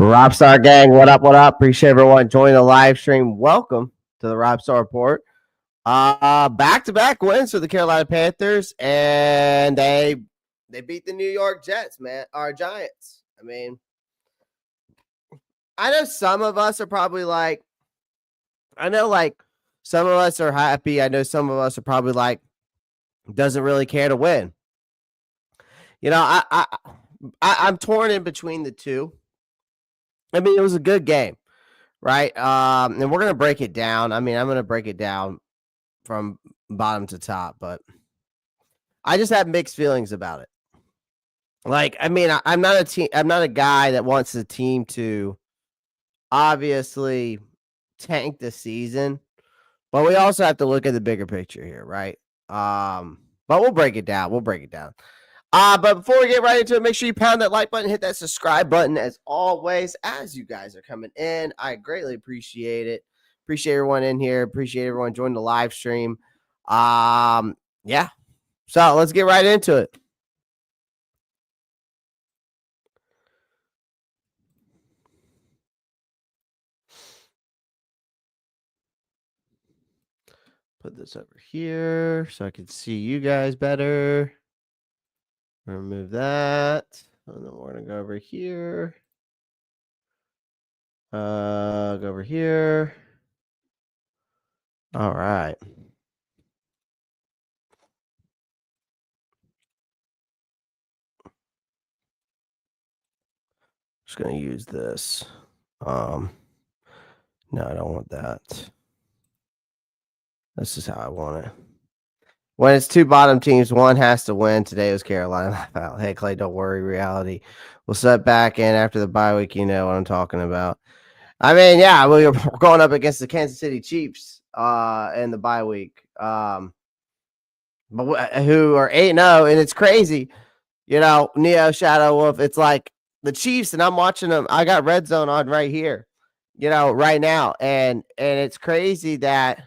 Rockstar gang, what up? What up? Appreciate everyone joining the live stream. Welcome to the Rockstar Report. Back-to-back wins for the Carolina Panthers, and they beat the New York Jets, man. Our Giants. I mean, I know some of us are probably like, some of us are happy. I know some of us are probably like, doesn't really care to win. You know, I'm torn in between the two. I mean, it was a good game, right? And we're gonna break it down. I mean, I'm gonna break it down from bottom to top, but I just have mixed feelings about it. Like, I mean, I'm not a guy that wants the team to obviously tank the season, but we also have to look at the bigger picture here, right? But we'll break it down. But before we get right into it, make sure you pound that like button, hit that subscribe button as always. As you guys are coming in, I greatly appreciate it. Appreciate everyone in here. Appreciate everyone joining the live stream. Yeah. So let's get right into it. Put this over here so I can see you guys better. Remove that. And then we're going to go over here. Go over here. All right. Just going to use this. No, I don't want that. This is how I want it. When it's two bottom teams, one has to win. Today was Carolina. Hey, Clay, don't worry. Reality. We'll set back in after the bye week. You know what I'm talking about. I mean, yeah, we're going up against the Kansas City Chiefs in the bye week, but who are 8-0, and it's crazy. You know, Neo Shadow Wolf. It's like the Chiefs, and I'm watching them. I got Red Zone on right here, you know, right now, and it's crazy that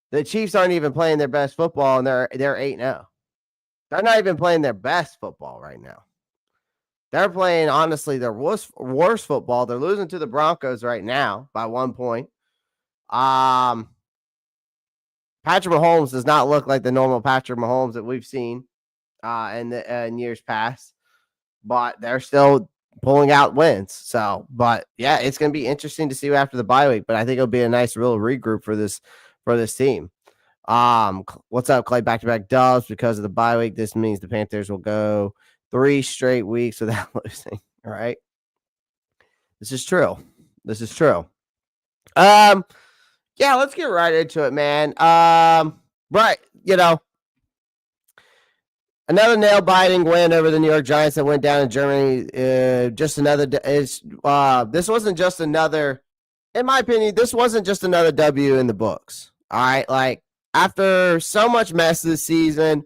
the Chiefs aren't even playing their best football, and they're 8-0. They're not even playing their best football right now. They're playing, honestly, their worst football. They're losing to the Broncos right now by 1 point. Patrick Mahomes does not look like the normal Patrick Mahomes that we've seen in years past, but they're still pulling out wins. So, but yeah, it's going to be interesting to see after the bye week. But I think it'll be a nice real regroup for this team. What's up, Clay? Back-to-back dubs because of the bye week. This means the Panthers will go 3 straight weeks without losing. All right. This is true. Yeah, let's get right into it, man. Right, you know, another nail-biting win over the New York Giants that went down in Germany. This wasn't just another, in my opinion, this wasn't just another W in the books. All right, like after so much mess this season,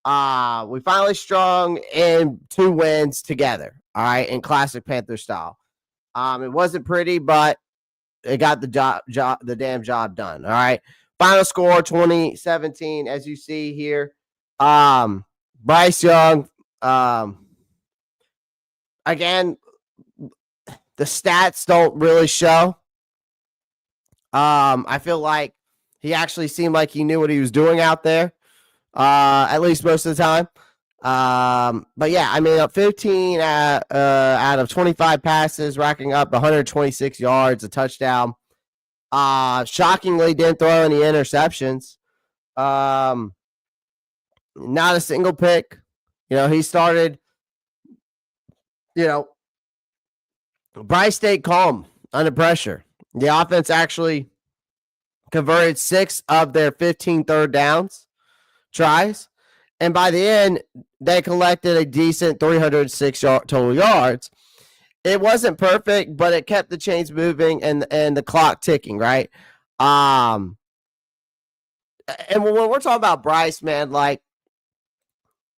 we finally strung in 2 wins together. All right, in classic Panther style. It wasn't pretty, but it got the damn job done. All right. Final score 2017, as you see here. Bryce Young. Again, the stats don't really show. I feel like he actually seemed like he knew what he was doing out there. At least most of the time. But yeah, I mean, 15 out of 25 passes, racking up 126 yards, a touchdown. Shockingly, didn't throw any interceptions. Not a single pick. You know, he started, you know, Bryce stayed calm under pressure. The offense actually converted 6 of their 15 third downs tries. And by the end, they collected a decent 306 total yards. It wasn't perfect, but it kept the chains moving and the clock ticking, right? And when we're talking about Bryce, man, like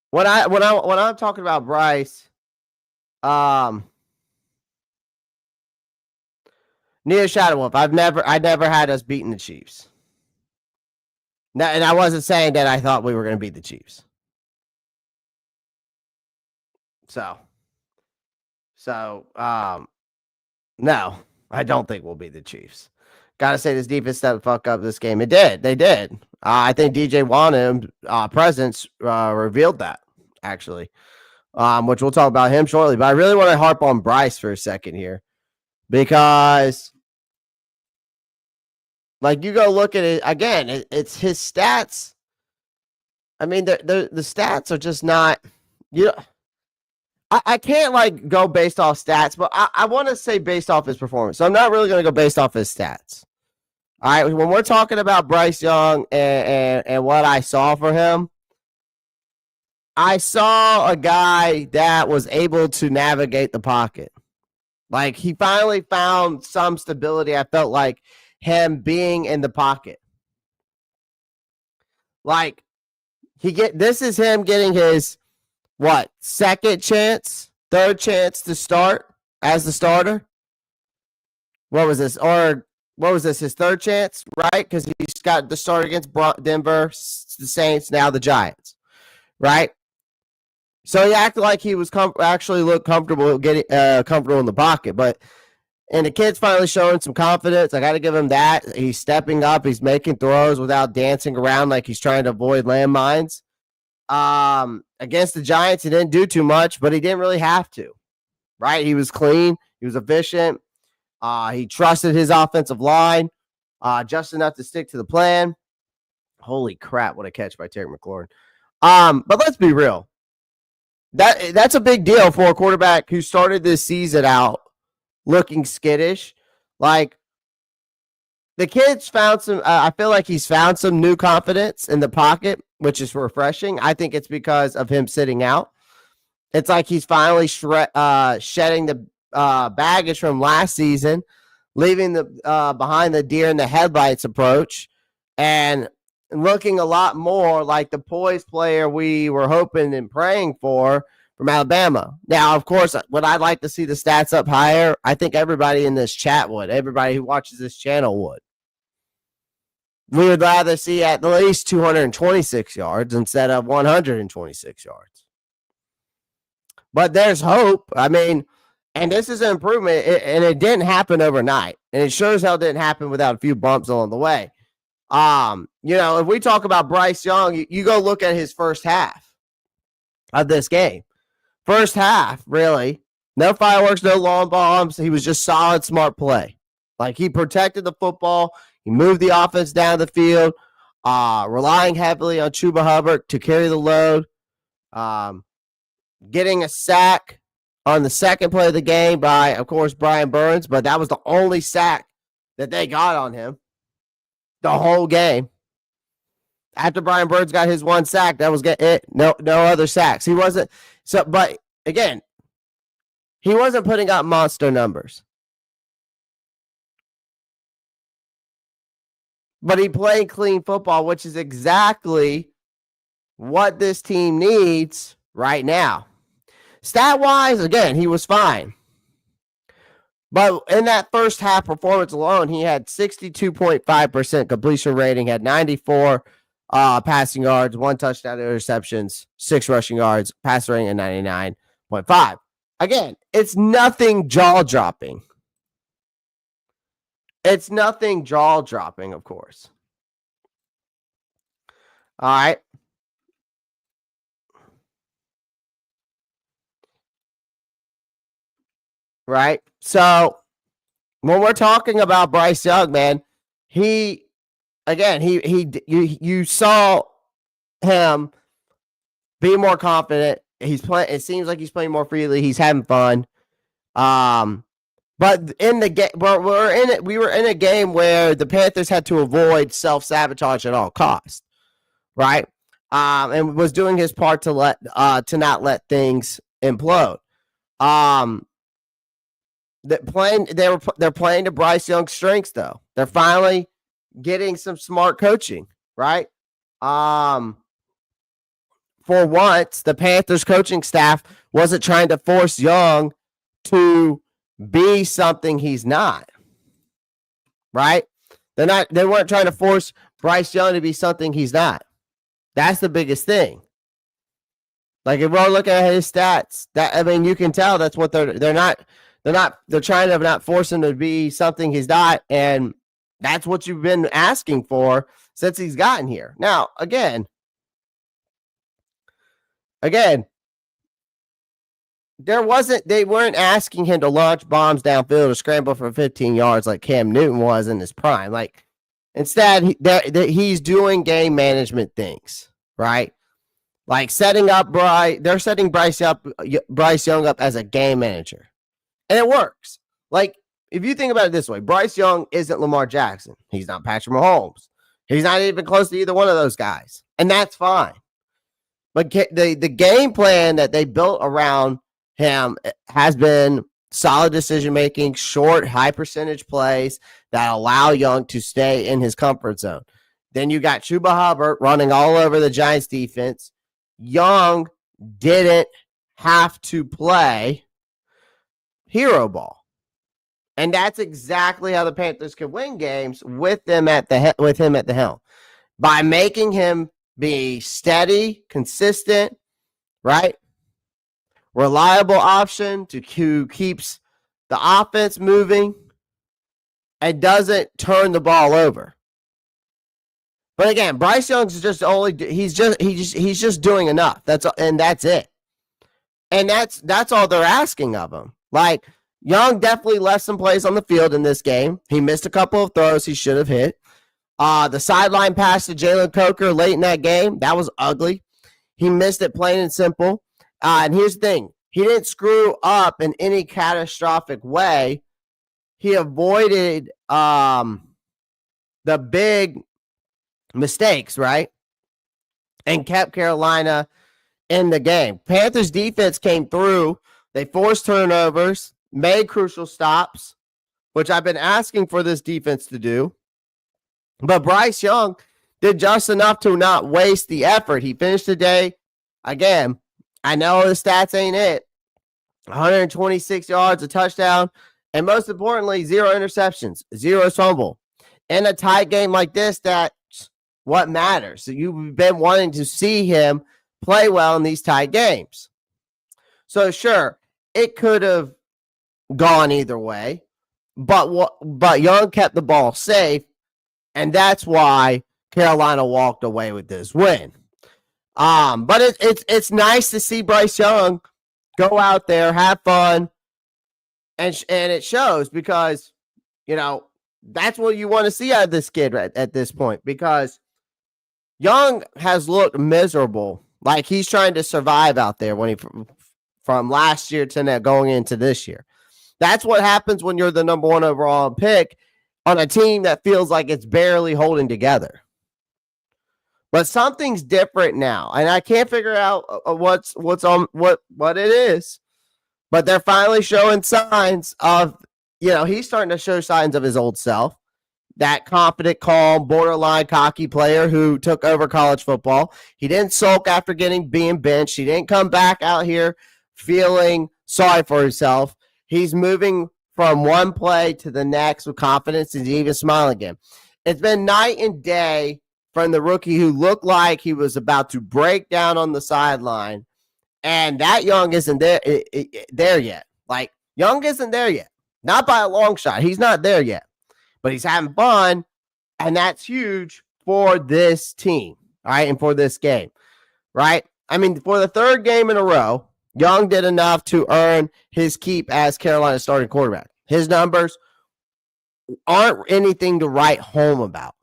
when I'm talking about Bryce, Neo Shadow Wolf, I never had us beating the Chiefs. Now, and I wasn't saying that I thought we were going to beat the Chiefs. So No, I don't think we'll beat the Chiefs. Gotta say, this defense stepped the fuck up this game. It did. They did. I think DJ Wanham's presence revealed that, actually, which we'll talk about him shortly. But I really want to harp on Bryce for a second here because, like, you go look at it again, it's his stats. I mean, the stats are just not, you know, I can't like go based off stats, but I want to say based off his performance. So I'm not really going to go based off his stats. All right, when we're talking about Bryce Young and what I saw for him, I saw a guy that was able to navigate the pocket. Like, he finally found some stability. I felt like him being in the pocket. Like, this is him getting his second chance, third chance to start as the starter? What was this? Or what was this? His third chance, right? Because he's got the start against Denver, the Saints, now the Giants, right? So he acted like he was actually looked comfortable getting comfortable in the pocket, and the kid's finally showing some confidence. I got to give him that. He's stepping up. He's making throws without dancing around like he's trying to avoid landmines. Against the Giants, he didn't do too much, but he didn't really have to, right? He was clean. He was efficient. He trusted his offensive line just enough to stick to the plan. Holy crap, what a catch by Terry McLaurin. But let's be real. That's a big deal for a quarterback who started this season out looking skittish. Like, the kid's found some, I feel like he's found some new confidence in the pocket, which is refreshing. I think it's because of him sitting out. It's like he's finally shedding the baggage from last season, leaving the behind the deer in the headlights approach, and looking a lot more like the poised player we were hoping and praying for from Alabama. Now, of course, would I like to see the stats up higher? I think everybody in this chat would. Everybody who watches this channel would. We would rather see at least 226 yards instead of 126 yards. But there's hope. I mean, and this is an improvement, and it didn't happen overnight. And it sure as hell didn't happen without a few bumps along the way. If we talk about Bryce Young, you go look at his first half of this game. First half, really. No fireworks, no long bombs. He was just solid, smart play. Like, he protected the football. He moved the offense down the field, relying heavily on Chuba Hubbard to carry the load, getting a sack on the second play of the game by, of course, Brian Burns, but that was the only sack that they got on him the whole game. After Brian Burns got his one sack, that was it. No other sacks. He wasn't but again, he wasn't putting up monster numbers. But he played clean football, which is exactly what this team needs right now. Stat-wise, again, he was fine. But in that first half performance alone, he had 62.5% completion rating, had 94 passing yards, 1 touchdown interceptions, 6 rushing yards, passer rating at 99.5. Again, it's nothing jaw-dropping. It's nothing jaw-dropping, of course. All right. Right? So, when we're talking about Bryce Young, man, you saw him be more confident. He's playing. It seems like he's playing more freely. He's having fun. But in the game, we were in a game where the Panthers had to avoid self-sabotage at all costs, right? And was doing his part to not let things implode. They're playing to Bryce Young's strengths, though. They're finally getting some smart coaching, right? For once, the Panthers coaching staff wasn't trying to force Young to be something he's not, right? They weren't trying to force Bryce Young to be something he's not. That's the biggest thing. Like, if we're looking at his stats, you can tell that's what they're not They're trying to not force him to be something he's not, and that's what you've been asking for since he's gotten here. Now, again, they weren't asking him to launch bombs downfield or scramble for 15 yards like Cam Newton was in his prime. Like, instead, he's doing game management things, right? Like they're setting Bryce Young up as a game manager. And it works. Like, if you think about it this way, Bryce Young isn't Lamar Jackson. He's not Patrick Mahomes. He's not even close to either one of those guys. And that's fine. But the game plan that they built around him has been solid decision-making, short, high-percentage plays that allow Young to stay in his comfort zone. Then you got Chuba Hubbard running all over the Giants' defense. Young didn't have to play hero ball. And that's exactly how the Panthers could win games with him at the helm. By making him be steady, consistent, right? Reliable option who keeps the offense moving and doesn't turn the ball over. But again, Bryce Young's just he's just doing enough. That's it. And that's all they're asking of him. Like, Young definitely left some plays on the field in this game. He missed a couple of throws he should have hit. The sideline pass to Jalen Coker late in that game, that was ugly. He missed it plain and simple. And here's the thing. He didn't screw up in any catastrophic way. He avoided the big mistakes, right? And kept Carolina in the game. Panthers defense came through. They forced turnovers, made crucial stops, which I've been asking for this defense to do. But Bryce Young did just enough to not waste the effort. He finished the day, again, I know the stats ain't it, 126 yards, a touchdown, and most importantly, 0 interceptions, 0 fumble. In a tight game like this, that's what matters. So you've been wanting to see him play well in these tight games. So sure, it could have gone either way, but Young kept the ball safe, and that's why Carolina walked away with this win. But it's nice to see Bryce Young go out there, have fun, and it shows because, that's what you want to see out of this kid at this point, because Young has looked miserable, like he's trying to survive out there from last year to now going into this year. That's what happens when you're the number 1 overall pick on a team that feels like it's barely holding together. But something's different now, and I can't figure out what it is. But they're finally showing signs of, he's starting to show signs of his old self. That confident, calm, borderline cocky player who took over college football. He didn't sulk after being benched. He didn't come back out here feeling sorry for himself. He's moving from one play to the next with confidence, and even smiling again. It's been night and day from the rookie who looked like he was about to break down on the sideline, and that Young isn't there yet. Like, Young isn't there yet. Not by a long shot. He's not there yet. But he's having fun, and that's huge for this team, all right, and for this game, right? I mean, for the 3rd game in a row, Young did enough to earn his keep as Carolina's starting quarterback. His numbers aren't anything to write home about,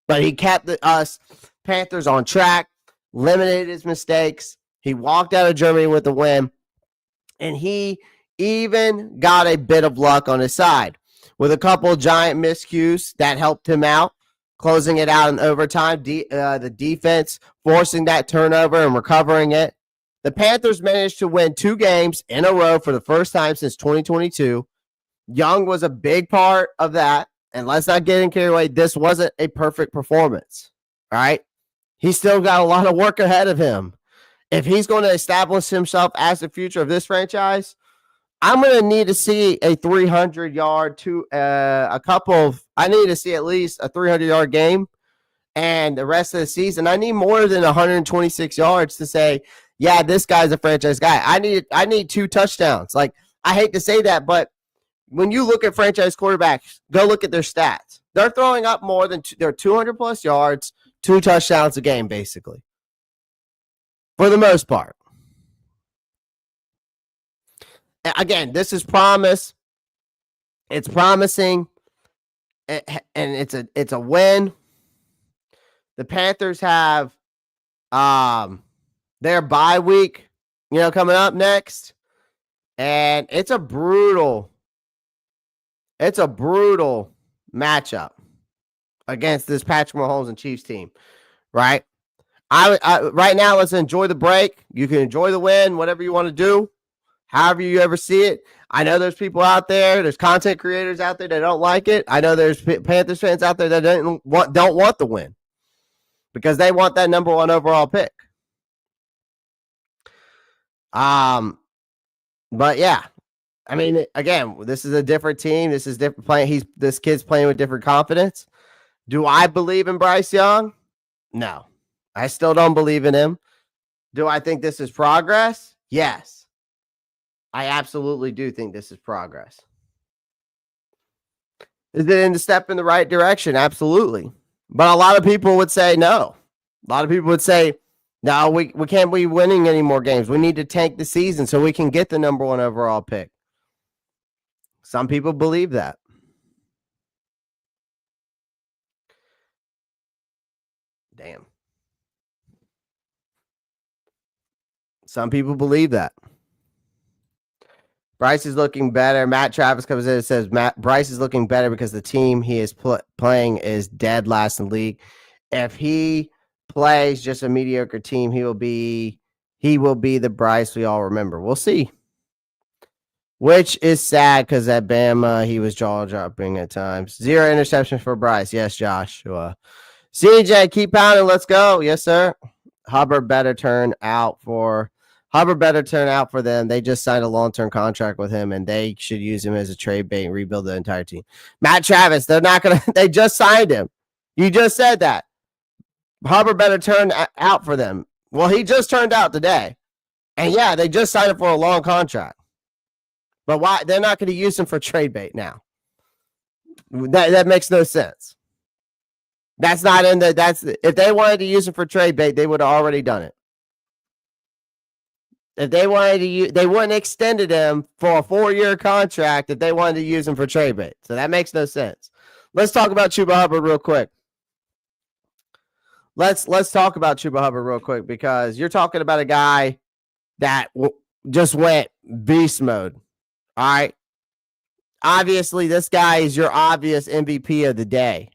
but he kept us Panthers on track, limited his mistakes. He walked out of Germany with a win, and he even got a bit of luck on his side with a couple of giant miscues that helped him out, closing it out in overtime. The defense forcing that turnover and recovering it. The Panthers managed to win 2 games in a row for the first time since 2022. Young was a big part of that, and let's not get carried away. This wasn't a perfect performance, all right? He's still got a lot of work ahead of him. If he's going to establish himself as the future of this franchise, I'm going to need to see a 300-yard I need to see at least a 300-yard game, and the rest of the season, I need more than 126 yards to say, yeah, this guy's a franchise guy. I need 2 touchdowns. Like, I hate to say that, but when you look at franchise quarterbacks, go look at their stats. They're throwing up more than they're 200 plus yards, 2 touchdowns a game, basically, for the most part. Again, this is promise. It's promising, and it's a win. The Panthers have their bye week, coming up next, and it's a brutal matchup against this Patrick Mahomes and Chiefs team, right? I right now, let's enjoy the break. You can enjoy the win, whatever you want to do, however you ever see it. I know there's people out there, there's content creators out there that don't like it. I know there's Panthers fans out there that don't want the win because they want that number 1 overall pick. But yeah, I mean, again, this is a different team. This is different playing. This kid's playing with different confidence. Do I believe in Bryce Young? No, I still don't believe in him. Do I think this is progress? Yes, I absolutely do think this is progress. Is it a step in the right direction? Absolutely. But a lot of people would say no. A lot of people would say, no, we can't be winning any more games. We need to tank the season so we can get the number 1 overall pick. Some people believe that. Damn. Some people believe that. Bryce is looking better. Matt Travis comes in and says, Bryce is looking better because the team he is playing is dead last in the league. If he plays just a mediocre team, he will be the Bryce we all remember. We'll see. Which is sad because at Bama, he was jaw-dropping at times. 0 interceptions for Bryce. Yes, Joshua. CJ, keep pounding. Let's go. Yes, sir. Hubbard better turn out for them. They just signed a long-term contract with him, and they should use him as a trade bait and rebuild the entire team. Matt Travis, they just signed him. You just said that. Hubbard better turn out for them. Well, he just turned out today. And yeah, they just signed him for a long contract. But why? They're not going to use him for trade bait now. That makes no sense. That's not in the, if they wanted to use him for trade bait, they would have already done it. If they wanted to use, they wouldn't extended him for a 4-year contract if they wanted to use him for trade bait. So that makes no sense. Let's talk about Chuba Hubbard real quick. Let's talk about Chuba Hubbard real quick because you're talking about a guy that just went beast mode. All right. Obviously, this guy is your obvious MVP of the day.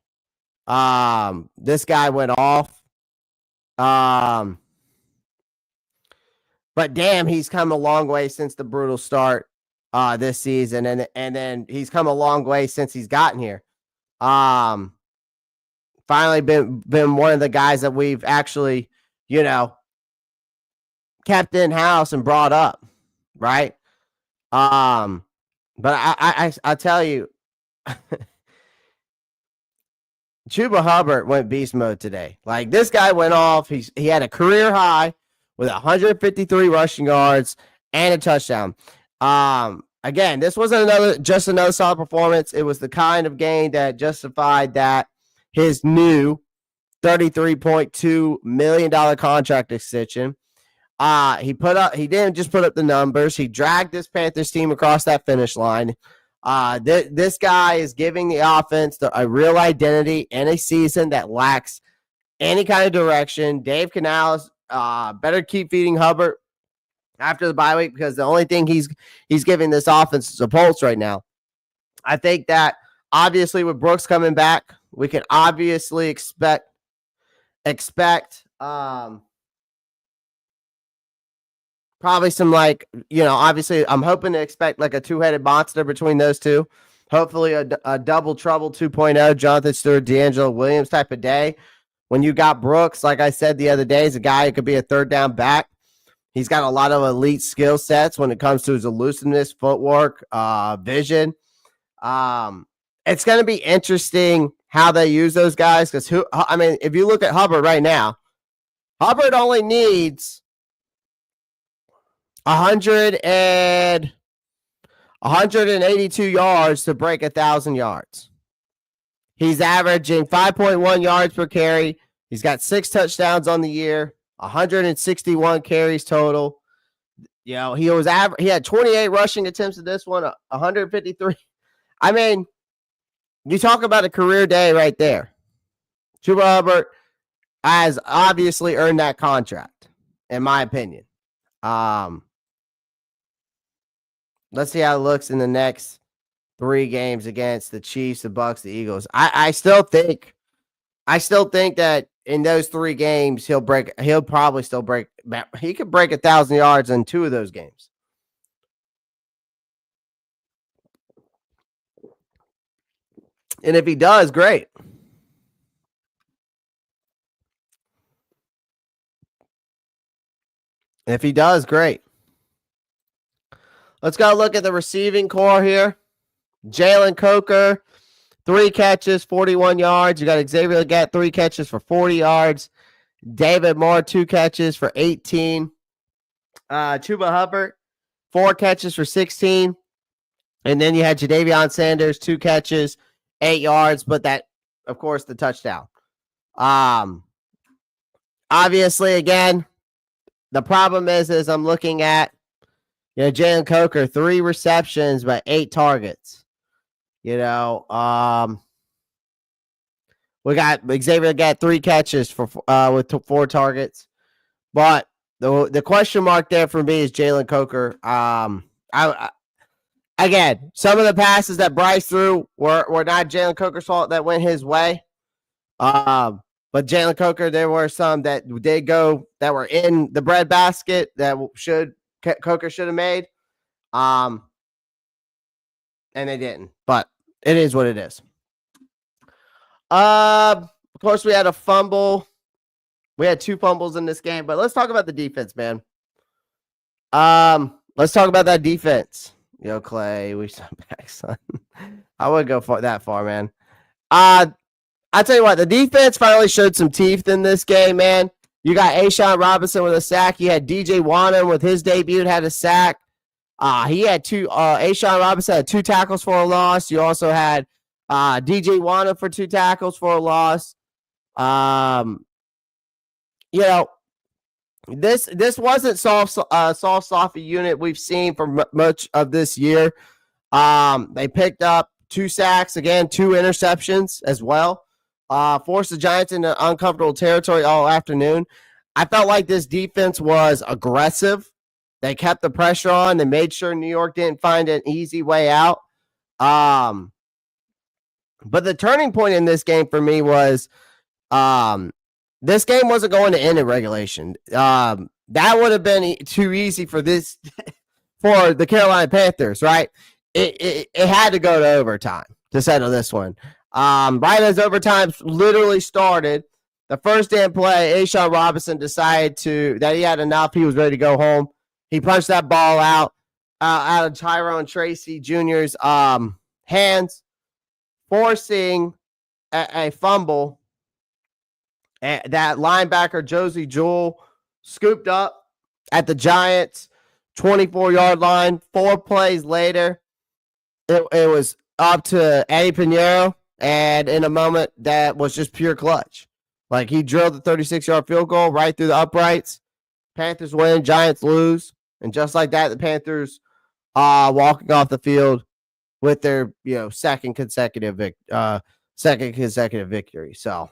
This guy went off. But damn, he's come a long way since the brutal start this season, and then he's come a long way since he's gotten here. Finally been one of the guys that we've actually, kept in house and brought up, right? But I tell you, Chuba Hubbard went beast mode today. Like, this guy went off. He had a career high with 153 rushing yards and a touchdown. Again, this wasn't just another solid performance. It was the kind of game that justified that his new $33.2 million contract extension. He didn't just put up the numbers. He dragged this Panthers team across that finish line. This guy is giving the offense a real identity in a season that lacks any kind of direction. Dave Canales better keep feeding Hubbard after the bye week because the only thing he's giving this offense is a pulse right now. I think that obviously with Brooks coming back, we can obviously expect probably some obviously I'm hoping to expect like a two-headed monster between those two. Hopefully a double trouble 2.0, Jonathan Stewart, D'Angelo Williams type of day. When you got Brooks, like I said the other day, is a guy who could be a third down back. He's got a lot of elite skill sets when it comes to his elusiveness, footwork, vision. It's going to be interesting how they use those guys because if you look at Hubbard right now, Hubbard only needs 100 and 182 yards to break 1,000 yards. He's averaging 5.1 yards per carry. He's got 6 touchdowns on the year, 161 carries total. He had 28 rushing attempts in this one, 153. I mean, you talk about a career day right there. Chuba Hubbard has obviously earned that contract, in my opinion. Let's see how it looks in the next 3 games against the Chiefs, the Bucks, the Eagles. I still think that in those 3 games he could break 1,000 yards in 2 of those games. And if he does, great. If he does, great. Let's go look at the receiving core here. Jalen Coker, 3 catches, 41 yards. You got Xavier Leggett, 3 catches for 40 yards. David Moore, 2 catches for 18. Chuba Hubbard, 4 catches for 16. And then you had Jadavion Sanders, 2 catches, 8 yards, but that, of course, the touchdown. Obviously, again, the problem is I'm looking at, Jalen Coker, 3 receptions, but 8 targets. We got Xavier got 3 catches for with 4 targets, but the question mark there for me is Jalen Coker. Again, some of the passes that Bryce threw were not Jalen Coker's fault that went his way. But Jalen Coker, there were some that did go that were in the breadbasket that Coker should have made. And they didn't. But it is what it is. Of course, we had a fumble. We had 2 fumbles in this game, but let's talk about the defense, man. Let's talk about that defense. Clay, we sent back, son. I wouldn't go that far, man. I tell you what, the defense finally showed some teeth in this game, man. You got A'Shawn Robinson with a sack. You had DJ Wanham with his debut had a sack. He had 2. A'Shawn Robinson had 2 tackles for a loss. You also had DJ Wanham for 2 tackles for a loss. This wasn't soft unit we've seen for much of this year. They picked up 2 sacks, again, 2 interceptions as well. Forced the Giants into uncomfortable territory all afternoon. I felt like this defense was aggressive. They kept the pressure on. They made sure New York didn't find an easy way out. But the turning point in this game for me was this game wasn't going to end in regulation. That would have been too easy for this for the Carolina Panthers, right? It had to go to overtime to settle this one. Right as overtime literally started, the first damn play, A'Shawn Robinson decided that he had enough. He was ready to go home. He punched that ball out of Tyrone Tracy Jr.'s hands, forcing a fumble. That linebacker, Josie Jewell, scooped up at the Giants' 24-yard line. 4 plays later, it was up to Eddie Pinheiro, and in a moment, that was just pure clutch. Like, he drilled the 36-yard field goal right through the uprights. Panthers win, Giants lose. And just like that, the Panthers walking off the field with their second consecutive victory. So,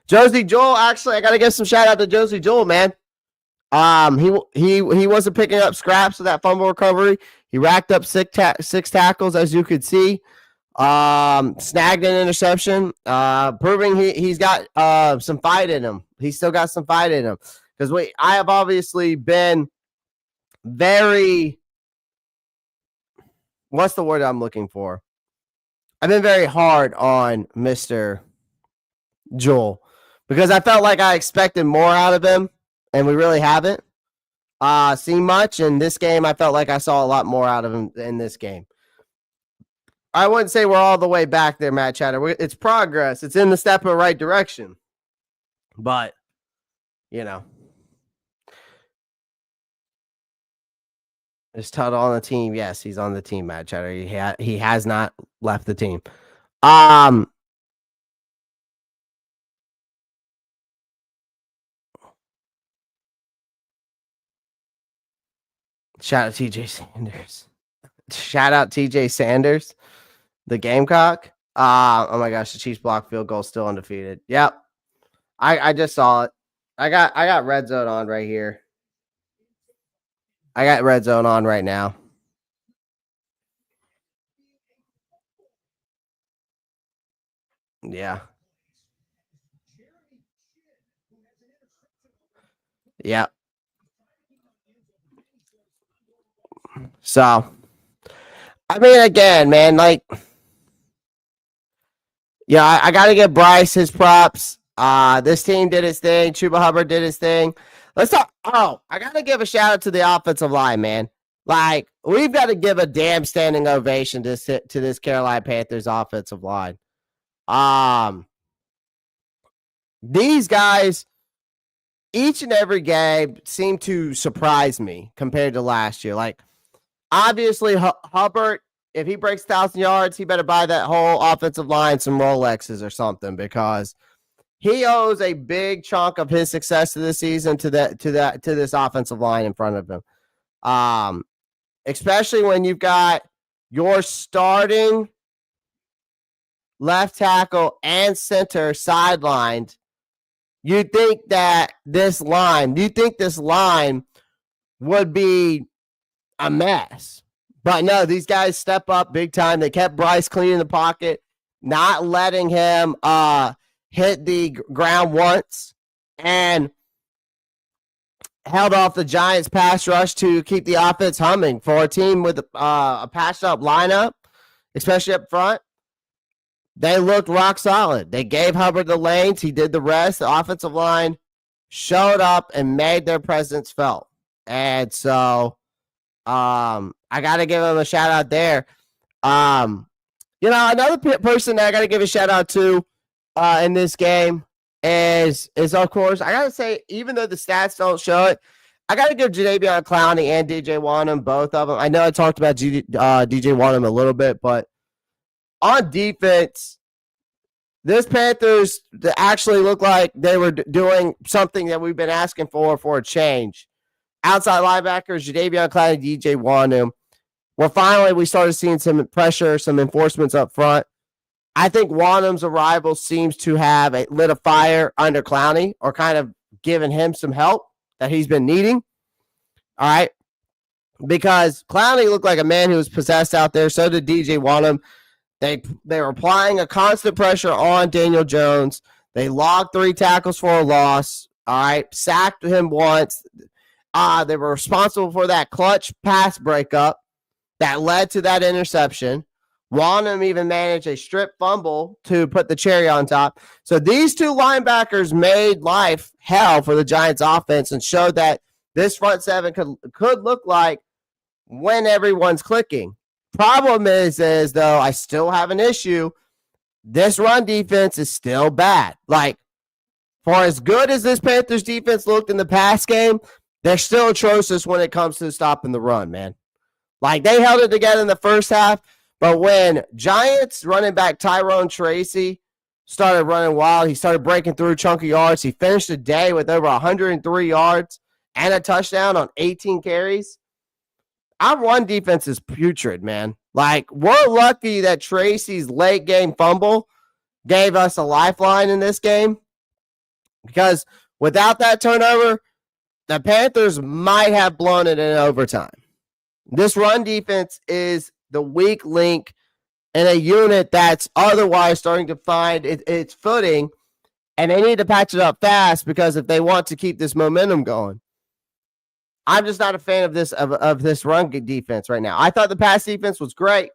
Josie Jewell, actually, I gotta give some shout out to Josie Jewell, man. He wasn't picking up scraps of that fumble recovery. He racked up 6 tackles, as you could see. Snagged an interception, proving he's got some fight in him. He's still got some fight in him. Because I have obviously been very, what's the word I'm looking for? I've been very hard on Mr. Jewell because I felt like I expected more out of him, and we really haven't seen much. In this game, I felt like I saw a lot more out of him in this game. I wouldn't say we're all the way back there, Matt Chatter. It's progress. It's in the step in the right direction. But, Is Tuttle on the team? Yes, he's on the team, Matt Cheddar. He has not left the team. Shout out TJ Sanders. Shout out TJ Sanders, the Gamecock. Oh my gosh, the Chiefs block field goal still undefeated. Yep. I just saw it. I got red zone on right here. I got red zone on right now. Yeah. Yeah. So, I mean, again, man, like, yeah, I got to give Bryce his props. This team did its thing. Chuba Hubbard did his thing. Let's talk. Oh, I got to give a shout out to the offensive line, man. Like, we've got to give a damn standing ovation to this Carolina Panthers offensive line. These guys, each and every game, seem to surprise me compared to last year. Like, obviously, Hubbard, if he breaks 1,000 yards, he better buy that whole offensive line some Rolexes or something, because he owes a big chunk of his success to this season to this offensive line in front of him. Especially when you've got your starting left tackle and center sidelined. You think this line would be a mess. But no, these guys step up big time. They kept Bryce clean in the pocket, not letting him hit the ground once, and held off the Giants' pass rush to keep the offense humming for a team with a passed up lineup, especially up front. They looked rock solid. They gave Hubbard the lanes. He did the rest. The offensive line showed up and made their presence felt. And so I got to give him a shout out there. Another person that I got to give a shout out to in this game is of course, I got to say, even though the stats don't show it, I got to give Jadeveon Clowney and DJ Wanham, both of them. I know I talked about DJ Wanham a little bit, but on defense, this Panthers actually looked like they were doing something that we've been asking for a change. Outside linebackers, Jadeveon Clowney, DJ Wanham. Well, finally, we started seeing some pressure, some enforcements up front. I think Wanham's arrival seems to have lit a fire under Clowney, or kind of given him some help that he's been needing. All right. Because Clowney looked like a man who was possessed out there. So did DJ Wanham. They were applying a constant pressure on Daniel Jones. They logged 3 tackles for a loss. All right. Sacked him once. They were responsible for that clutch pass breakup that led to that interception. Wanham even managed a strip fumble to put the cherry on top. So these two linebackers made life hell for the Giants offense and showed that this front seven could look like when everyone's clicking. Problem is though, I still have an issue. This run defense is still bad. Like, for as good as this Panthers defense looked in the past game, they're still atrocious when it comes to stopping the run, man. Like, they held it together in the first half, but when Giants running back Tyrone Tracy started running wild, he started breaking through chunky yards. He finished the day with over 103 yards and a touchdown on 18 carries. Our run defense is putrid, man. Like, we're lucky that Tracy's late game fumble gave us a lifeline in this game, because without that turnover, the Panthers might have blown it in overtime. This run defense is the weak link in a unit that's otherwise starting to find its footing, and they need to patch it up fast, because if they want to keep this momentum going. I'm just not a fan of this run defense right now. I thought the pass defense was great,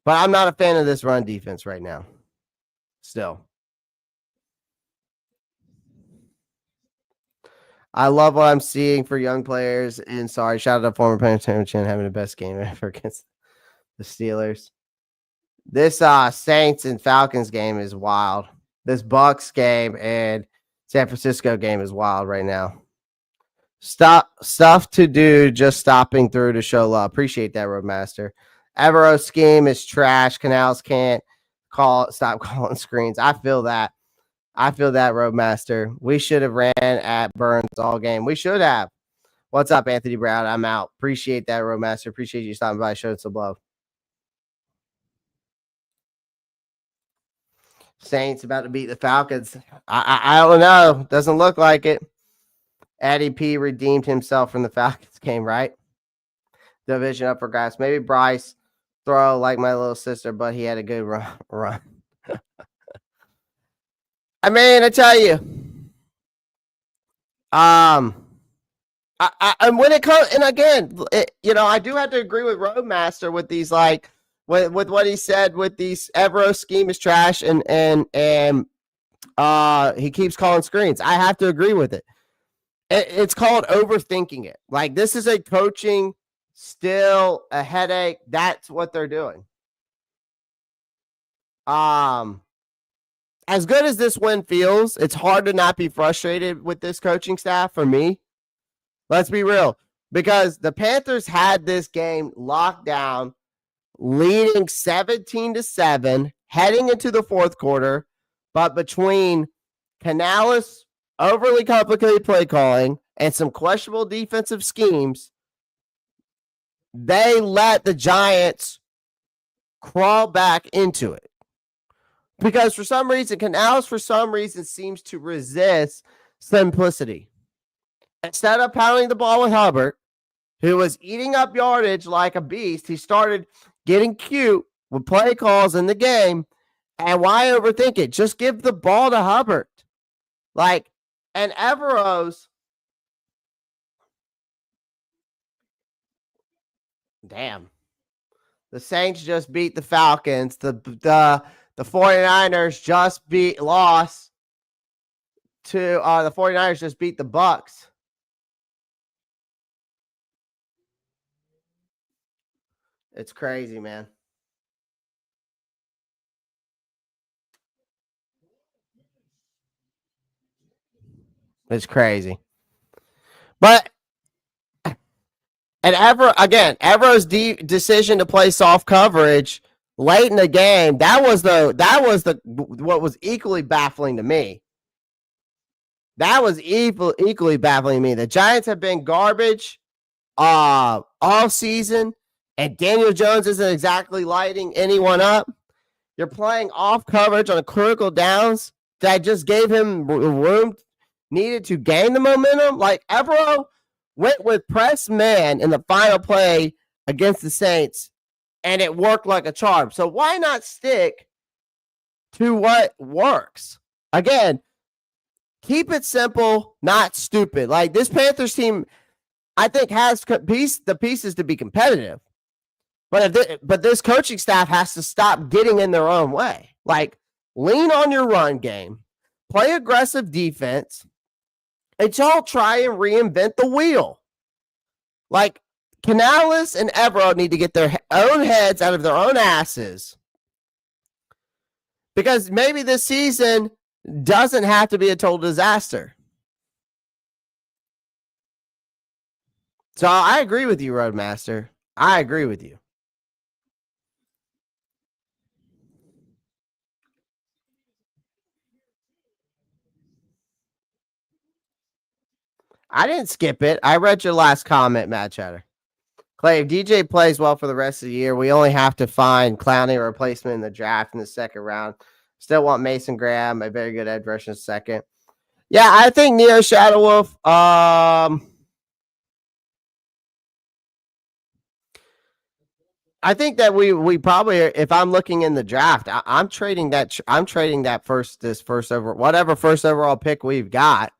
but I'm not a fan of this run defense right now. Still. I love what I'm seeing for young players. And shout out to former Panthers having the best game ever against the Steelers. This Saints and Falcons game is wild. This Bucks game and San Francisco game is wild right now. Stuff to do, just stopping through to show love. Appreciate that, Roadmaster. Evero's scheme is trash. Canals can't stop calling screens. I feel that. Roadmaster. We should have ran at Burns all game. We should have. What's up, Anthony Brown? I'm out. Appreciate that, Roadmaster. Appreciate you stopping by, showing some love. Saints about to beat the Falcons. I don't know. Doesn't look like it. Eddie P redeemed himself from the Falcons game, right? Division up for grabs. Maybe Bryce throw like my little sister, but he had a good run. I mean, I tell you, and when it comes, and again, I do have to agree with Roadmaster with these, like, with what he said with these Evero scheme is trash, and he keeps calling screens. I have to agree with it. It's called overthinking it. Like, this is a coaching, still a headache. That's what they're doing. As good as this win feels, it's hard to not be frustrated with this coaching staff for me. Let's be real. Because the Panthers had this game locked down, leading 17-7, heading into the fourth quarter. But between Canales' overly complicated play calling and some questionable defensive schemes, they let the Giants crawl back into it. Because for some reason, Canales seems to resist simplicity. Instead of pounding the ball with Hubbard, who was eating up yardage like a beast, he started getting cute with play calls in the game. And why overthink it? Just give the ball to Hubbard. Like, and Evero's. Damn. The Saints just beat the Falcons. The 49ers just lost to the 49ers just beat the Bucks. It's crazy, man. It's crazy. But and Evero's decision to play soft coverage late in the game, that was what was equally baffling to me. That was equally baffling to me. The Giants have been garbage all season, and Daniel Jones isn't exactly lighting anyone up. You're playing off coverage on a critical downs that just gave him room needed to gain the momentum. Like, Evero went with press man in the final play against the Saints, and it worked like a charm. So why not stick to what works? Again, keep it simple, not stupid. Like, this Panthers team, I think, has the pieces to be competitive. But this coaching staff has to stop getting in their own way. Like, lean on your run game, play aggressive defense, and y'all try and reinvent the wheel. Like, Canales and Evero need to get their own heads out of their own asses. Because maybe this season doesn't have to be a total disaster. So I agree with you, Roadmaster. I agree with you. I didn't skip it. I read your last comment, Matt Chatter. Clay, if DJ plays well for the rest of the year, we only have to find Clowney a replacement in the draft in the second round. Still want Mason Graham, a very good edge rusher in second. Yeah, I think Neo Shadow Wolf. I think that we probably, if I'm looking in the draft, I'm trading that. I'm trading that first over whatever first overall pick we've got.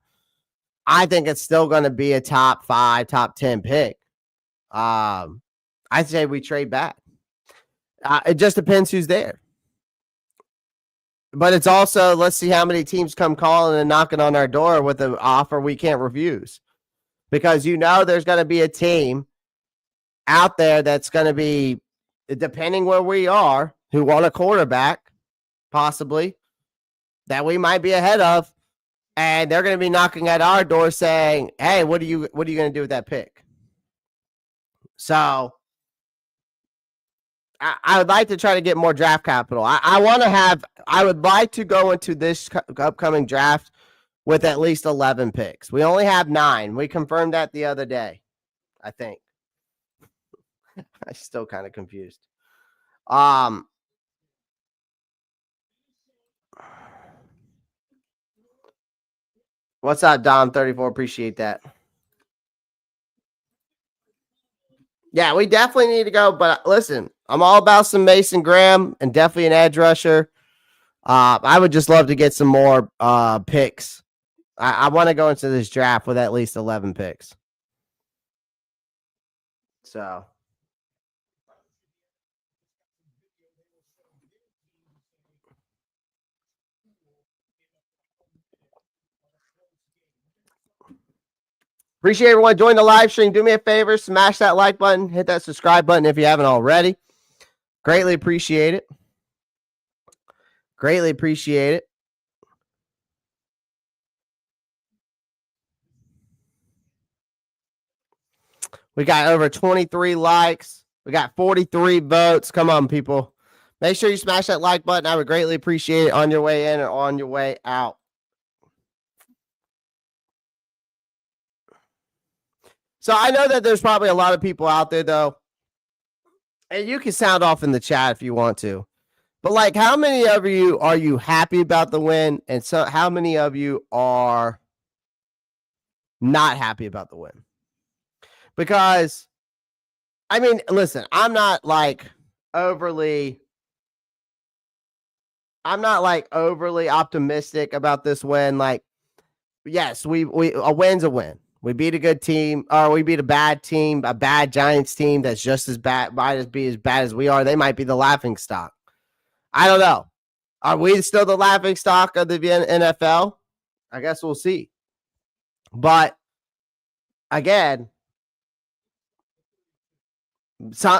I think it's still going to be a top 5, top 10 pick. I say we trade back. It just depends who's there. But it's also, let's see how many teams come calling and knocking on our door with an offer we can't refuse. Because there's going to be a team out there that's going to be, depending where we are, who want a quarterback, possibly, that we might be ahead of. And they're going to be knocking at our door saying, "Hey, what are you going to do with that pick?" So I would like to try to get more draft capital. I would like to go into this upcoming draft with at least 11 picks. We only have 9. We confirmed that the other day, I think. I'm still kind of confused. What's up, Dom34? Appreciate that. Yeah, we definitely need to go. But listen, I'm all about some Mason Graham and definitely an edge rusher. I would just love to get some more picks. I want to go into this draft with at least 11 picks. So. Appreciate everyone joining the live stream. Do me a favor, smash that like button, hit that subscribe button if you haven't already. Greatly appreciate it. Greatly appreciate it. We got over 23 likes. We got 43 votes. Come on, people. Make sure you smash that like button. I would greatly appreciate it on your way in or on your way out. So I know that there's probably a lot of people out there, though, and you can sound off in the chat if you want to. But like, how many of you are you happy about the win? And so how many of you are not happy about the win? Because, I mean, listen, I'm not like overly optimistic about this win. Like, yes, we a win's a win. We beat a good team, or we beat a bad team, a bad Giants team that's just as bad, might as be as bad as we are. They might be the laughing stock. I don't know. Are we still the laughing stock of the NFL? I guess we'll see. But again,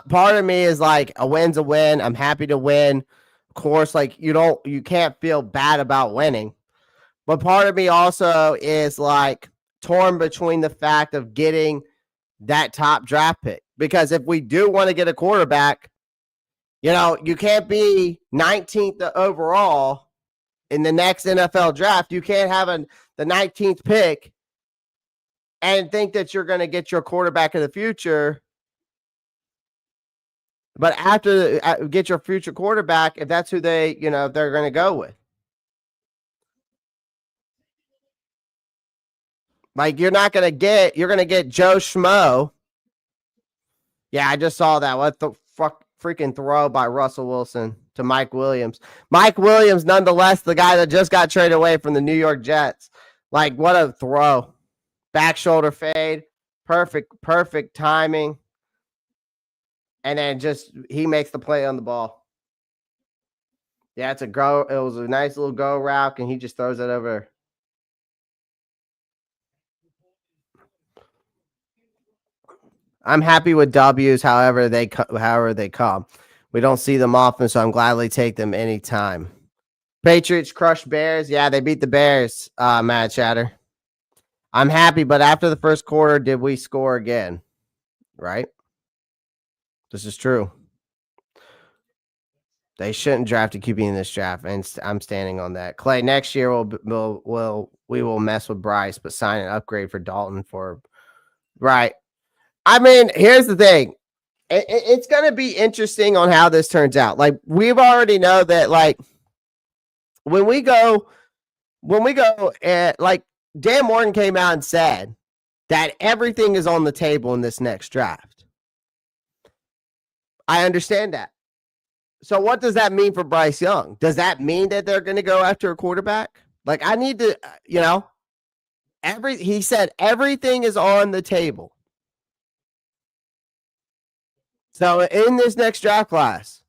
part of me is like, a win's a win. I'm happy to win. Of course, like you can't feel bad about winning. But part of me also is like torn between the fact of getting that top draft pick. Because if we do want to get a quarterback, you can't be 19th overall in the next NFL draft. You can't have the 19th pick and think that you're going to get your quarterback in the future. But after get your future quarterback, if that's who they're going to go with. Like, you're going to get Joe Schmo. Yeah, I just saw that. What the freaking throw by Russell Wilson to Mike Williams. Mike Williams, nonetheless, the guy that just got traded away from the New York Jets. Like, what a throw. Back shoulder fade. Perfect timing. And then he makes the play on the ball. Yeah, it was a nice little go route, and he just throws it over. I'm happy with W's, however they come. We don't see them often, so I'm gladly take them anytime. Patriots crush Bears. Yeah, they beat the Bears, Mad Chatter. I'm happy, but after the first quarter, did we score again? Right? This is true. They shouldn't draft a QB in this draft, and I'm standing on that. Clay, next year we will mess with Bryce, but sign an upgrade for Dalton right. I mean, here's the thing. It's going to be interesting on how this turns out. Like, we've already know that, like, when we go, like, Dan Morgan came out and said that everything is on the table in this next draft. I understand that. So what does that mean for Bryce Young? Does that mean that they're going to go after a quarterback? Like, I need to, he said everything is on the table. So in this next draft class,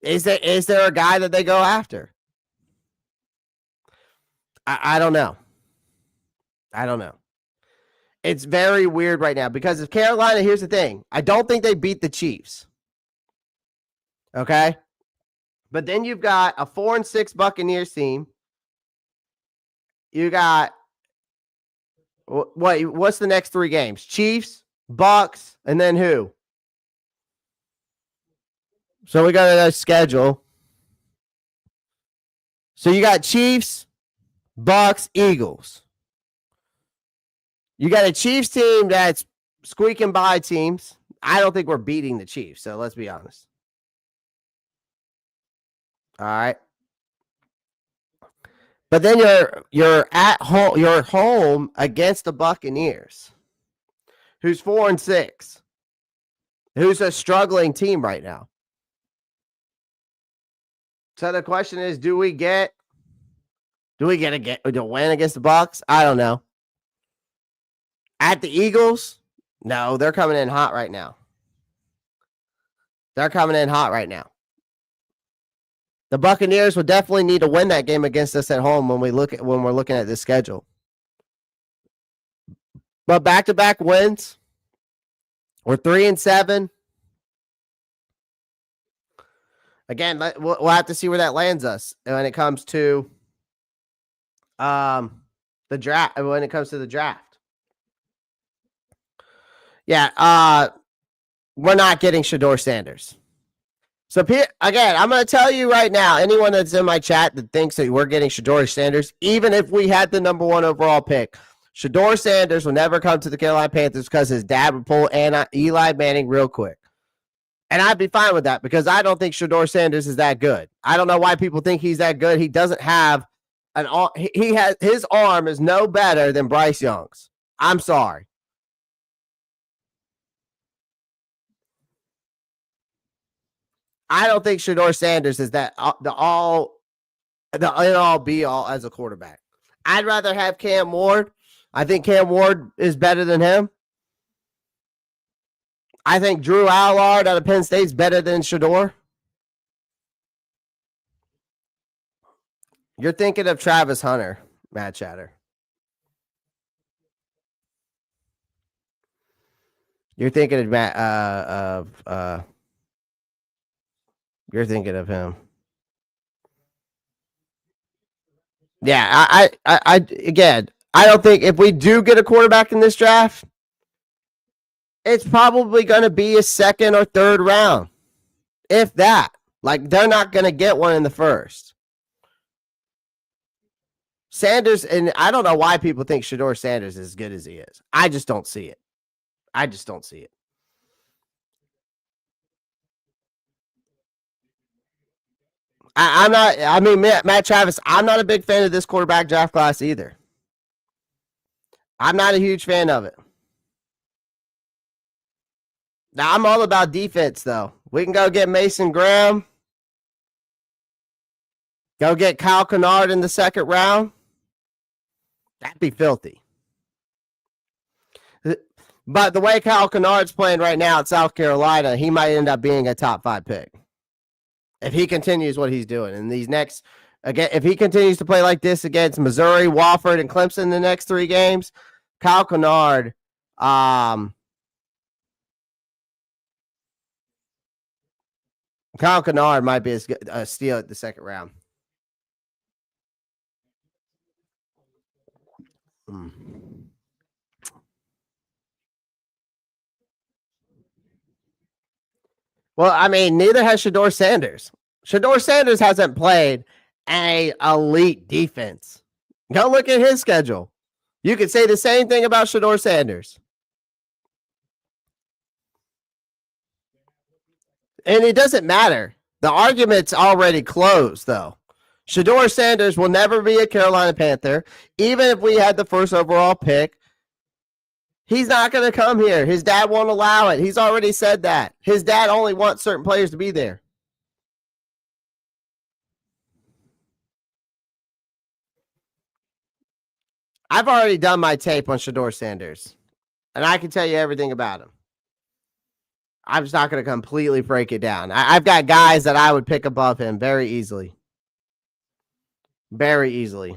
is there a guy that they go after? I don't know. It's very weird right now because of Carolina. Here's the thing. I don't think they beat the Chiefs. Okay. But then you've got a 4-6 Buccaneers team You got what's the next 3 games? Chiefs, Bucks, and then who? So we got a schedule. So you got Chiefs, Bucks, Eagles. You got a Chiefs team that's squeaking by teams. I don't think we're beating the Chiefs, so let's be honest. All right. But then you're at home. You're home against the Buccaneers, who's 4-6, who's a struggling team right now. So the question is, do we get a win against the Bucs? I don't know. At the Eagles, no, they're coming in hot right now. The Buccaneers would definitely need to win that game against us at home when we're looking at this schedule. But back-to-back wins. We're 3-7. Again, we'll have to see where that lands us when it comes to the draft. When it comes to the draft, yeah, we're not getting Shedeur Sanders. So again, I'm going to tell you right now, anyone that's in my chat that thinks that we're getting Shedeur Sanders, even if we had the number 1 overall pick, Shedeur Sanders will never come to the Carolina Panthers because his dad would pull Eli Manning real quick. And I'd be fine with that because I don't think Shedeur Sanders is that good. I don't know why people think he's that good. He doesn't have an arm. His arm is no better than Bryce Young's. I'm sorry. I don't think Shedeur Sanders is that the all be all as a quarterback. I'd rather have Cam Ward. I think Cam Ward is better than him. I think Drew Allard out of Penn State is better than Shedeur. You're thinking of Travis Hunter, Matt Chatter. You're thinking of you're thinking of him. Yeah, I again, I don't think if we do get a quarterback in this draft, it's probably going to be a 2nd or 3rd round. If that. Like, they're not going to get one in the 1st. Sanders, and I don't know why people think Shedeur Sanders is as good as he is. I just don't see it. I'm not, I mean, Matt Travis, I'm not a big fan of this quarterback draft class either. I'm not a huge fan of it. Now, I'm all about defense, though. We can go get Mason Graham. Go get Kyle Kennard in the 2nd round. That'd be filthy. But the way Kyle Kennard's playing right now at South Carolina, he might end up being a top 5 pick. If he continues what he's doing in these next, again, if he continues to play like this against Missouri, Wofford, and Clemson in the next 3 games, Kyle Kennard, Kyle Kennard might be a steal at the 2nd round. Well, I mean, neither has Shedeur Sanders. Shedeur Sanders hasn't played an elite defense. Go look at his schedule. You could say the same thing about Shedeur Sanders. And it doesn't matter. The argument's already closed, though. Shedeur Sanders will never be a Carolina Panther, even if we had the 1st overall pick. He's not going to come here. His dad won't allow it. He's already said that. His dad only wants certain players to be there. I've already done my tape on Shedeur Sanders, and I can tell you everything about him. I'm just not going to completely break it down. I've got guys that I would pick above him very easily. Very easily.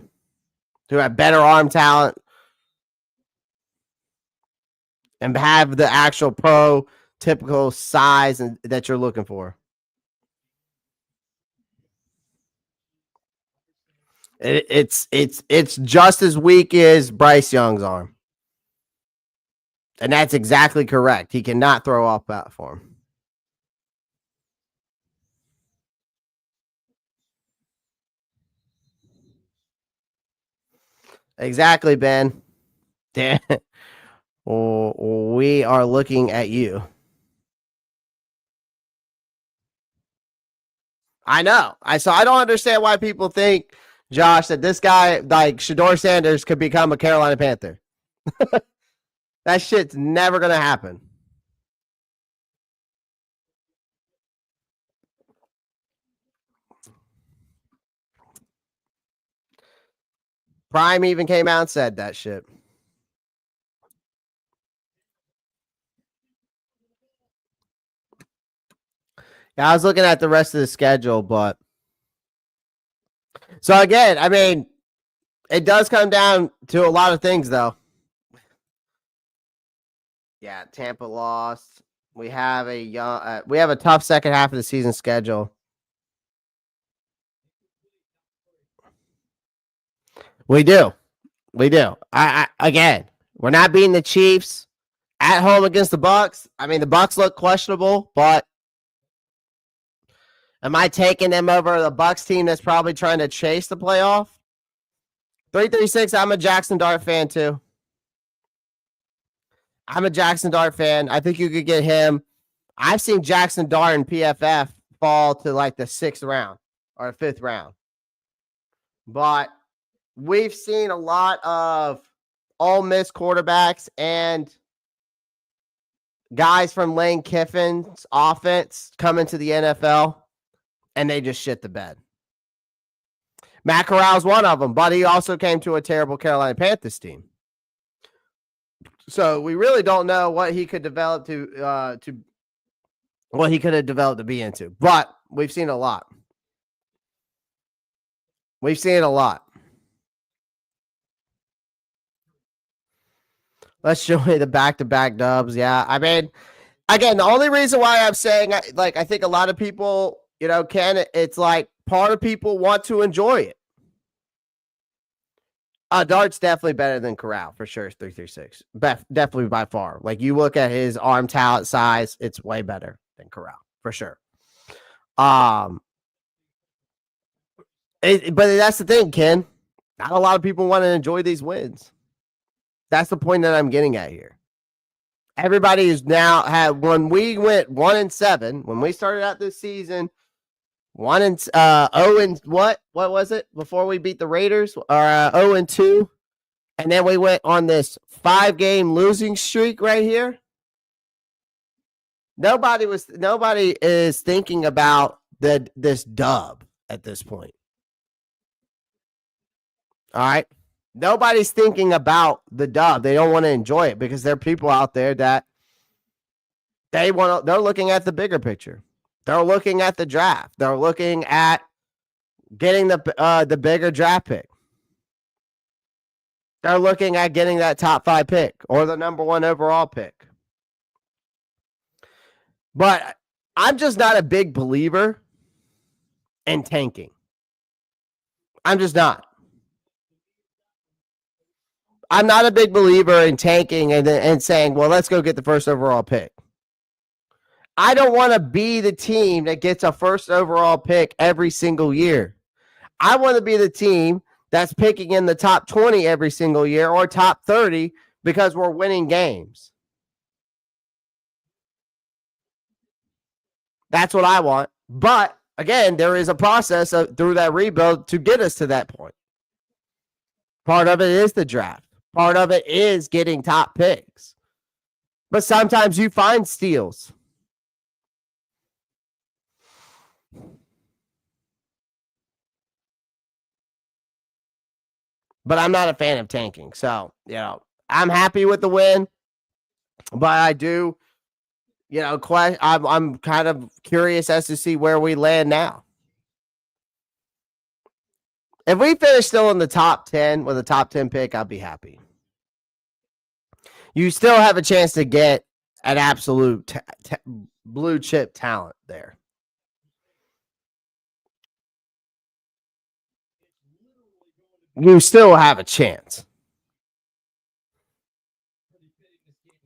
Who have better arm talent and have the actual typical size that you're looking for. It's just as weak as Bryce Young's arm. And that's exactly correct. He cannot throw off platform. Exactly, Ben. Dan, we are looking at you. I know. I don't understand why people think, Josh, that this guy like Shedeur Sanders could become a Carolina Panther. That shit's never gonna happen. Prime even came out and said that shit. Yeah, I was looking at the rest of the schedule, but so again, I mean, it does come down to a lot of things, though. Yeah, Tampa lost. We have a tough second half of the season schedule. We do. Again, we're not beating the Chiefs at home against the Bucks. I mean, the Bucks look questionable, but am I taking them over the Bucks team that's probably trying to chase the playoff? 336. I'm a Jackson Dart fan too. I'm a Jackson Dart fan. I think you could get him. I've seen Jackson Dart in PFF fall to like the 6th round or 5th round. But we've seen a lot of Ole Miss quarterbacks and guys from Lane Kiffin's offense come into the NFL, and they just shit the bed. Matt Corral's one of them, but he also came to a terrible Carolina Panthers team. So we really don't know what he could develop to what he could have developed to be into. But we've seen a lot. We've seen a lot. Let's show you the back-to-back dubs. Yeah, I mean, again, the only reason why I'm saying, like, I think a lot of people, it's like part of people want to enjoy it. Dart's definitely better than Corral for sure. 336, definitely by far. Like you look at his arm talent size, it's way better than Corral for sure. But that's the thing, Ken. Not a lot of people want to enjoy these wins. That's the point that I'm getting at here. Everybody is now when we went 1-7, when we started out this season, 0 and what was it before we beat the Raiders? 0-2, and then we went on this 5-game losing streak right here. Nobody is thinking about this dub at this point. All right. Nobody's thinking about the dub. They don't want to enjoy it because there are people out there that they're looking at the bigger picture. They're looking at the draft. They're looking at getting the bigger draft pick. They're looking at getting that top 5 pick or the number 1 overall pick. But I'm just not a big believer in tanking. I'm just not. I'm not a big believer in tanking and saying, well, let's go get the first overall pick. I don't want to be the team that gets a first overall pick every single year. I want to be the team that's picking in the top 20 every single year or top 30 because we're winning games. That's what I want. But again, there is a process through that rebuild to get us to that point. Part of it is the draft. Part of it is getting top picks. But sometimes you find steals. But I'm not a fan of tanking. So, I'm happy with the win. But I do, I'm kind of curious as to see where we land now. If we finish still in the top 10 with a top 10 pick, I'll be happy. You still have a chance to get an absolute blue chip talent there. you still have a chance.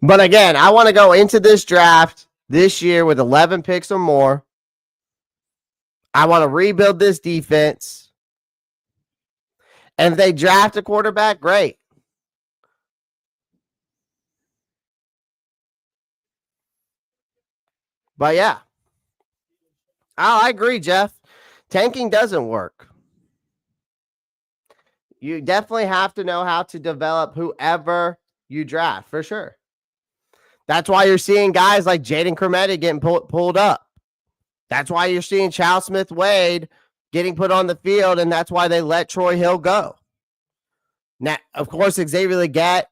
But again, I want to go into this draft this year with 11 picks or more. I want to rebuild this defense. And if they draft a quarterback, great. But yeah. Oh, I agree, Jeff. Tanking doesn't work. You definitely have to know how to develop whoever you draft, for sure. That's why you're seeing guys like Jaden Crometti getting pulled up. That's why you're seeing Chow Smith Wade getting put on the field, and that's why they let Troy Hill go. Now, of course, Xavier Legette,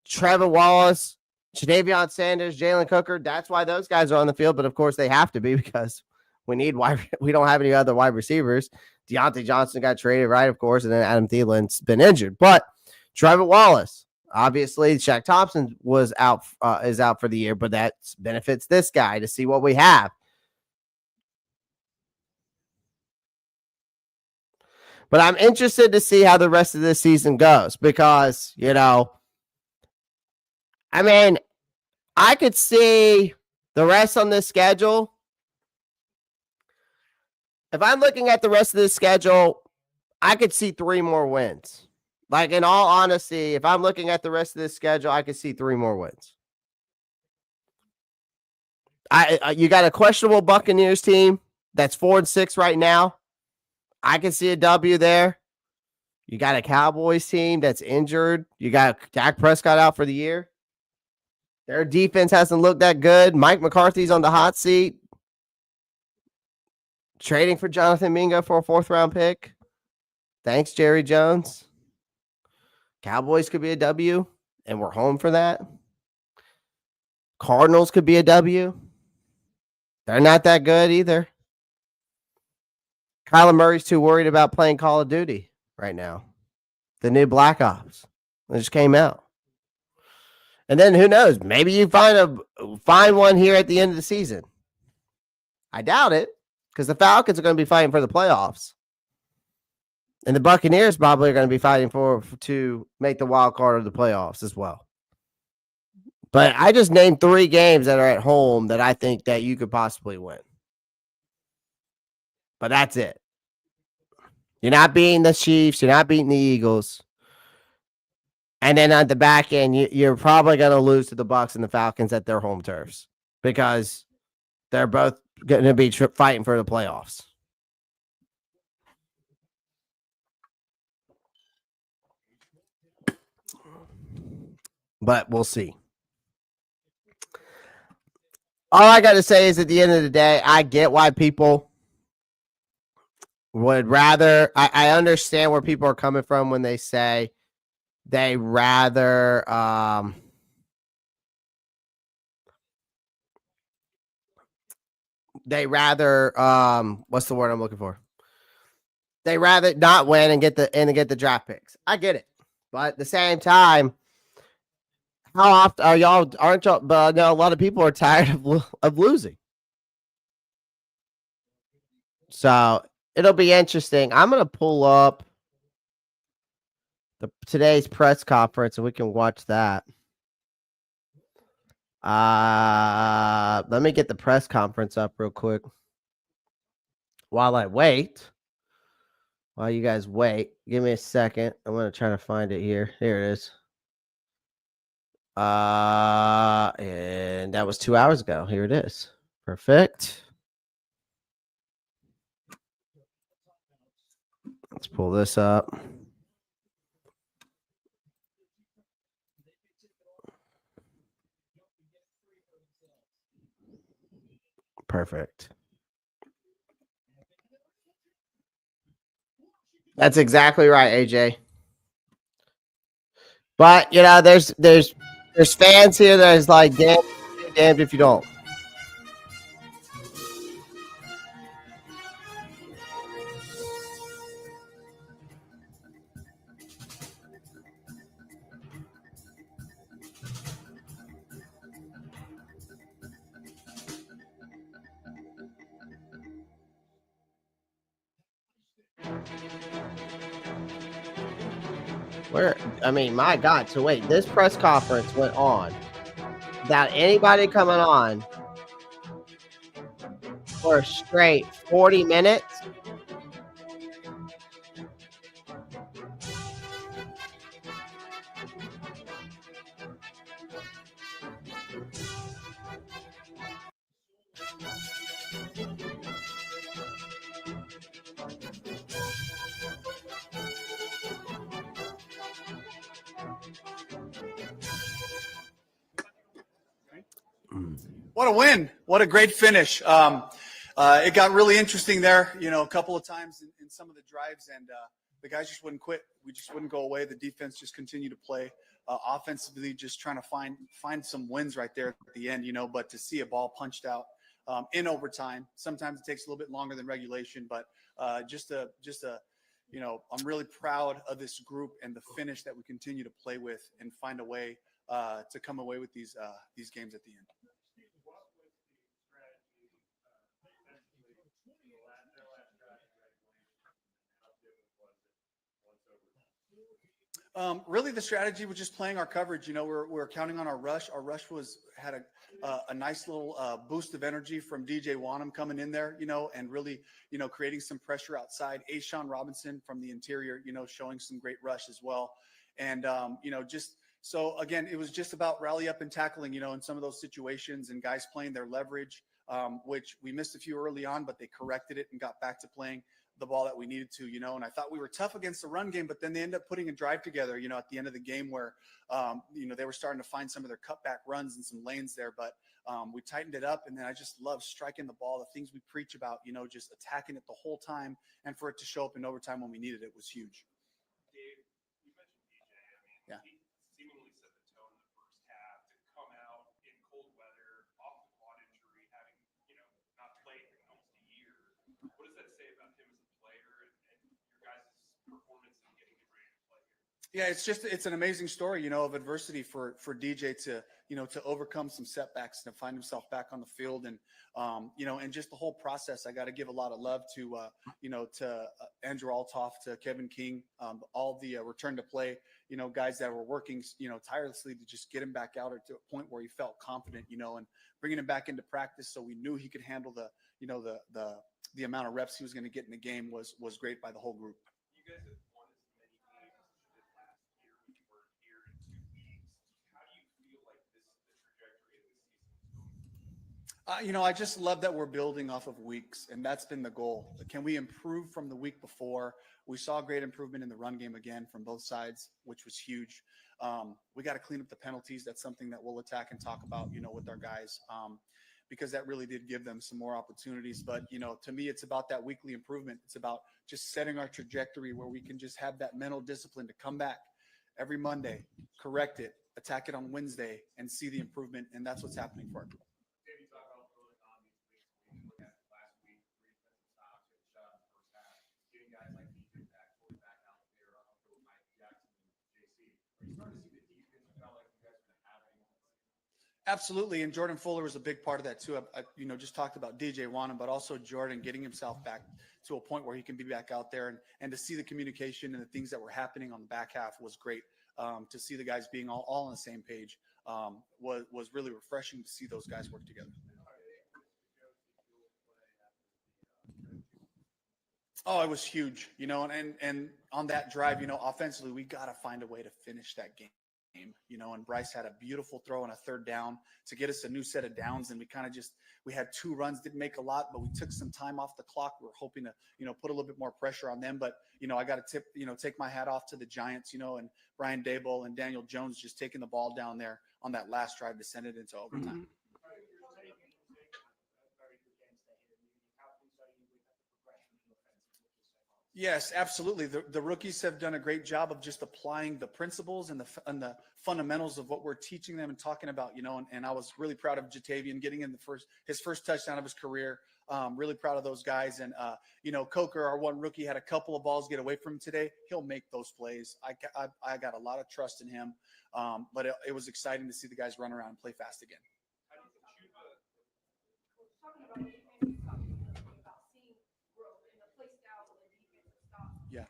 Trevor Wallace, Jadavion Sanders, Jalen Cooker. That's why those guys are on the field. But of course, they have to be because we don't have any other wide receivers. Deontay Johnson got traded, right? Of course, and then Adam Thielen's been injured. But Trevor Wallace, obviously, Shaq Thompson is out for the year, but that benefits this guy to see what we have. But I'm interested to see how the rest of this season goes because, I mean, I could see the rest on this schedule. If I'm looking at the rest of this schedule, I could see 3 more wins. Like, in all honesty, if I'm looking at the rest of this schedule, I could see 3 more wins. You got a questionable Buccaneers team that's 4-6 right now. I can see a W there. You got a Cowboys team that's injured. You got Dak Prescott out for the year. Their defense hasn't looked that good. Mike McCarthy's on the hot seat. Trading for Jonathan Mingo for a 4th-round pick. Thanks, Jerry Jones. Cowboys could be a W, and we're home for that. Cardinals could be a W. They're not that good either. Kyler Murray's too worried about playing Call of Duty right now. The new Black Ops. It just came out. And then who knows? Maybe you find one here at the end of the season. I doubt it because the Falcons are going to be fighting for the playoffs. And the Buccaneers probably are going to be fighting to make the wild card of the playoffs as well. But I just named 3 games that are at home that I think that you could possibly win. But that's it. You're not beating the Chiefs. You're not beating the Eagles. And then at the back end, you're probably going to lose to the Bucs and the Falcons at their home turfs because they're both going to be fighting for the playoffs. But we'll see. All I got to say is at the end of the day, I get why people would rather. I understand where people are coming from when they say they rather what's the word I'm looking for? They rather not win and get the draft picks. I get it. But at the same time, how often aren't y'all? But no, a lot of people are tired of losing. So it'll be interesting. I'm gonna pull up today's press conference and we can watch that. Let me get the press conference up real quick while I wait. While you guys wait, give me a second. I'm gonna try to find it here. Here it is. And that was 2 hours ago. Here it is. Perfect. Let's pull this up. Perfect. That's exactly right, AJ. But there's fans here that is like, damned if you don't. My God, so wait, this press conference went on without anybody coming on for a straight 40 minutes. What a win. What a great finish. It got really interesting there, a couple of times in some of the drives, and the guys just wouldn't quit. We just wouldn't go away. The defense just continued to play. Offensively, just trying to find some wins right there at the end, but to see a ball punched out in overtime, sometimes it takes a little bit longer than regulation, but I'm really proud of this group and the finish that we continue to play with and find a way to come away with these games at the end. Really, the strategy was just playing our coverage. We're counting on our rush. Our rush had a nice little boost of energy from DJ Wanham coming in there, and really, creating some pressure outside. Ashawn Robinson from the interior, showing some great rush as well. And, so again, it was just about rally up and tackling, in some of those situations and guys playing their leverage, which we missed a few early on, but they corrected it and got back to playing the ball that we needed to, and I thought we were tough against the run game, but then they ended up putting a drive together, at the end of the game where, they were starting to find some of their cutback runs and some lanes there, but we tightened it up. And then I just love striking the ball, the things we preach about, just attacking it the whole time, and for it to show up in overtime when we needed it was huge. Dave, you mentioned DJ. Yeah. He seemingly set the tone in the first half to come out in cold weather, off the quad injury, having, not played in almost a year. What does that say about him as a player and your guys' performance in getting him ready to play here? Yeah, it's an amazing story, of adversity for DJ to overcome some setbacks and to find himself back on the field, and and just the whole process. I got to give a lot of love to Andrew Altoff, to Kevin King, all the return to play, guys that were working, tirelessly to just get him back out or to a point where he felt confident, and bringing him back into practice so we knew he could handle the amount of reps he was going to get in the game was great by the whole group. You guys have won as many games as you did last year when you weren't here in 2 weeks. How do you feel like the trajectory of this season is going? I just love that we're building off of weeks, and that's been the goal. Can we improve from the week before? We saw great improvement in the run game again from both sides, which was huge. We got to clean up the penalties. That's something that we'll attack and talk about, with our guys, because that really did give them some more opportunities. But, to me, it's about that weekly improvement. It's about just setting our trajectory where we can just have that mental discipline to come back every Monday, correct it, attack it on Wednesday, and see the improvement. And that's what's happening for our group. Dave, you talk about early on these weeks. When you look at last week, 3 defensive stops, you had a shot in the first half. Getting guys like DJ back out there, with Mike Jackson and JC. Are you starting to see the defense you felt like you guys were having? Absolutely, and Jordan Fuller was a big part of that too. I just talked about DJ Wanham, but also Jordan getting himself back to a point where he can be back out there, and to see the communication and the things that were happening on the back half was great. To see the guys being all on the same page was really refreshing to see those guys work together. Oh, it was huge, and on that drive, offensively, we got to find a way to finish that game. And Bryce had a beautiful throw on a 3rd down to get us a new set of downs. And we had 2 runs, didn't make a lot, but we took some time off the clock. We were hoping to, put a little bit more pressure on them. But, I got to take my hat off to the Giants, and Brian Daboll and Daniel Jones just taking the ball down there on that last drive to send it into overtime. Yes, absolutely. The rookies have done a great job of just applying the principles and the fundamentals of what we're teaching them and talking about, and I was really proud of Jatavian getting in his first touchdown of his career. Really proud of those guys. And, Coker, our one rookie, had a couple of balls get away from him today. He'll make those plays. I got a lot of trust in him. But it was exciting to see the guys run around and play fast again. Yeah.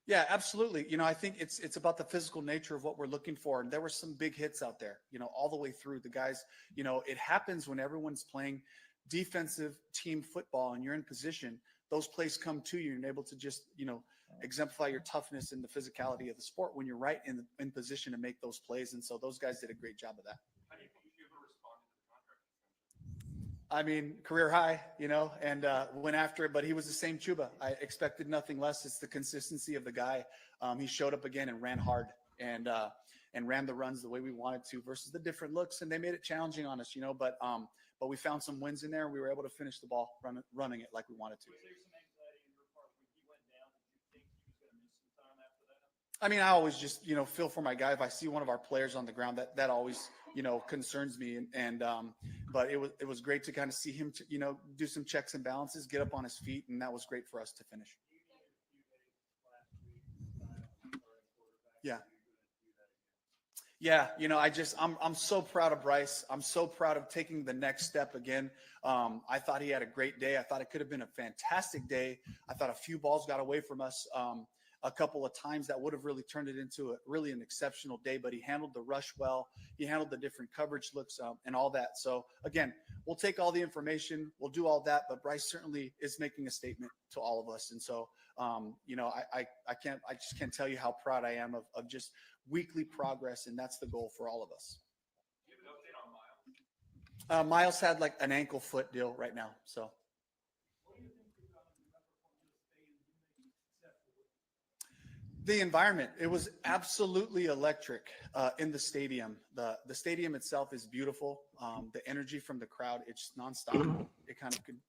Yeah, absolutely. I think it's about the physical nature of what we're looking for. And there were some big hits out there, all the way through. The guys, it happens when everyone's playing defensive team football and you're in position. Those plays come to you and able to just, exemplify your toughness and the physicality of the sport when you're right in position to make those plays. And so those guys did a great job of that. How do you think you ever responded to the contract? Career high, and went after it, but he was the same Chuba. I expected nothing less. It's the consistency of the guy. He showed up again and ran hard and ran the runs the way we wanted to versus the different looks. And they made it challenging on us, but we found some wins in there. And we were able to finish the ball running it like we wanted to. Was there some anxiety on your part when he went down? Did you think he was going to miss some time after that? I always just, feel for my guy. If I see one of our players on the ground, that always, concerns me. But it was great to kind of see him, do some checks and balances, get up on his feet. And that was great for us to finish. Yeah. Yeah. I'm so proud of Bryce. I'm so proud of taking the next step again. I thought he had a great day. I thought it could have been a fantastic day. I thought a few balls got away from us. A couple of times that would have really turned it into an exceptional day, but he handled the rush well. He handled the different coverage looks and all that. So again, we'll take all the information, we'll do all that, but Bryce certainly is making a statement to all of us. And so, I just can't tell you how proud I am of just weekly progress. And that's the goal for all of us. Do you have an update on Miles? Miles had like an ankle foot deal right now. So. The environment, it was absolutely electric in the stadium. The stadium itself is beautiful. The energy from the crowd, it's nonstop.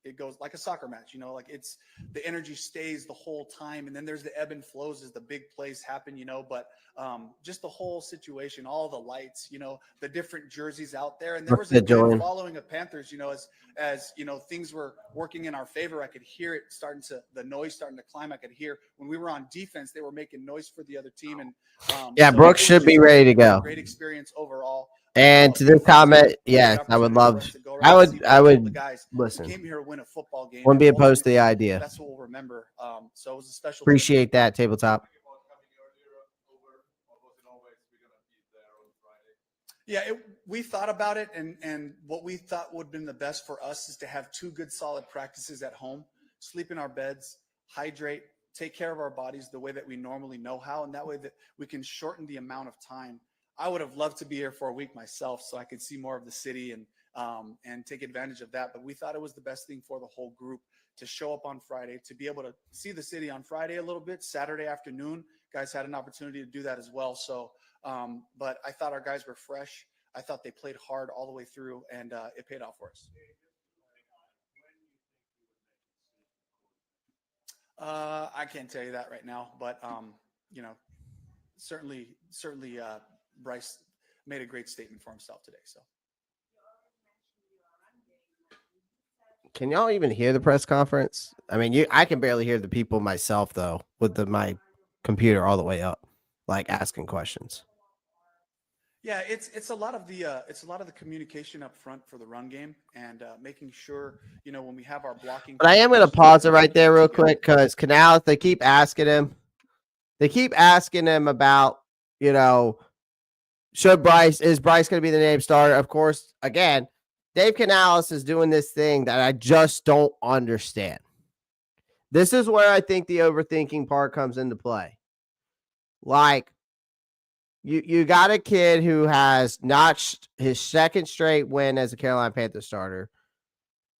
It goes like a soccer match, it's the energy stays the whole time. And then there's the ebb and flows as the big plays happen, but just the whole situation, all the lights, the different jerseys out there. And there was a good following of Panthers, as things were working in our favor. I could hear it the noise starting to climb. I could hear when we were on defense, they were making noise for the other team. And so Brooks should be ready to go. Great experience overall. And to this comment, yes, I would love. I would listen. Came here to win a football game. Wouldn't be opposed to the idea. That's what we'll remember. So it was a special. Appreciate that, Tabletop. Yeah, we thought about it, and what we thought would have been the best for us is to have 2 good solid practices at home, sleep in our beds, hydrate, take care of our bodies the way that we normally know how, and that way that we can shorten the amount of time. I would have loved to be here for a week myself so I could see more of the city and take advantage of that. But we thought it was the best thing for the whole group to show up on Friday, to be able to see the city on Friday a little bit. Saturday afternoon, guys had an opportunity to do that as well. So, but I thought our guys were fresh. I thought they played hard all the way through, and it paid off for us. I can't tell you that right now, but certainly, Bryce made a great statement for himself today. So, can y'all even hear the press conference? I can barely hear the people myself though, with my computer all the way up, like asking questions. Yeah, it's a lot of the communication up front for the run game and making sure when we have our blocking. But I am going to pause it right there real quick because Canales, they keep asking him about is Bryce going to be the named starter? Of course, again, Dave Canales is doing this thing that I just don't understand. This is where I think the overthinking part comes into play. Like, you got a kid who has notched his second straight win as a Carolina Panthers starter,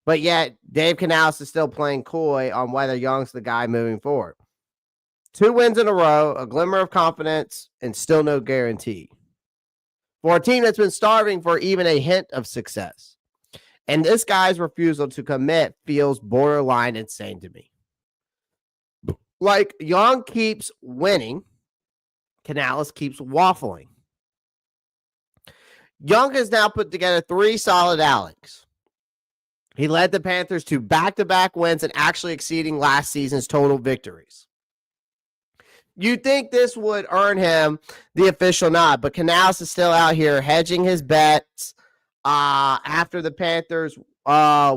but yet Dave Canales is still playing coy on whether Young's the guy moving forward. 2 wins in a row, a glimmer of confidence, and still no guarantee for a team that's been starving for even a hint of success. And this guy's refusal to commit feels borderline insane to me. Like, Young keeps winning, Canales keeps waffling. Young has now put together 3 solid outings. He led the Panthers to back-to-back wins and actually exceeding last season's total victories. You'd think this would earn him the official nod, but Canales is still out here hedging his bets after the Panthers'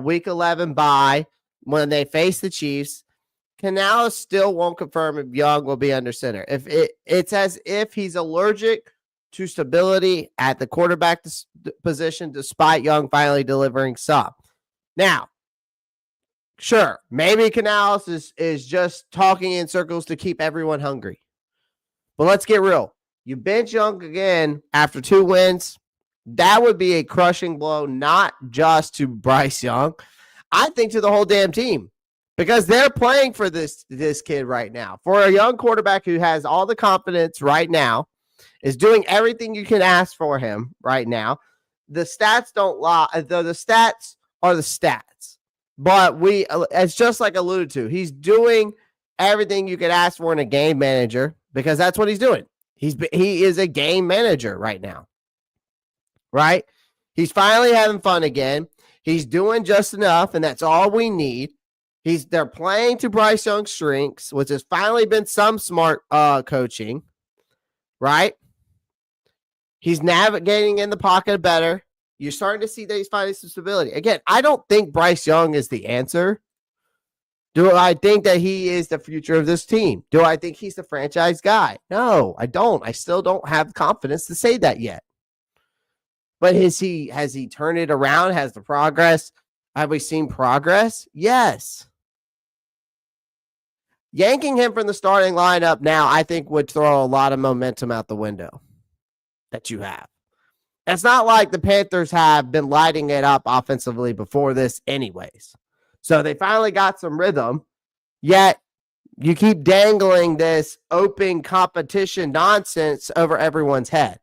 Week 11 bye when they face the Chiefs. Canales still won't confirm if Young will be under center. If it's as if he's allergic to stability at the quarterback position, despite Young finally delivering some. Now, sure, maybe Canales is just talking in circles to keep everyone hungry. But let's get real. You bench Young again after 2 wins. That would be a crushing blow, not just to Bryce Young, I think to the whole damn team, because they're playing for this kid right now. For a young quarterback who has all the confidence right now, is doing everything you can ask for him right now. The stats don't lie. The stats are the stats. But it's just like alluded to, he's doing everything you could ask for in a game manager, because that's what he's doing. He is a game manager right now. Right? He's finally having fun again. He's doing just enough, and that's all we need. They're playing to Bryce Young's strengths, which has finally been some smart coaching, right? He's navigating in the pocket better. You're starting to see that he's finding some stability. Again, I don't think Bryce Young is the answer. Do I think that he is the future of this team? Do I think he's the franchise guy? No, I don't. I still don't have confidence to say that yet. But has he turned it around? Has the progress? Have we seen progress? Yes. Yanking him from the starting lineup now, I think, would throw a lot of momentum out the window that you have. It's not like the Panthers have been lighting it up offensively before this anyways. So they finally got some rhythm, yet you keep dangling this open competition nonsense over everyone's head.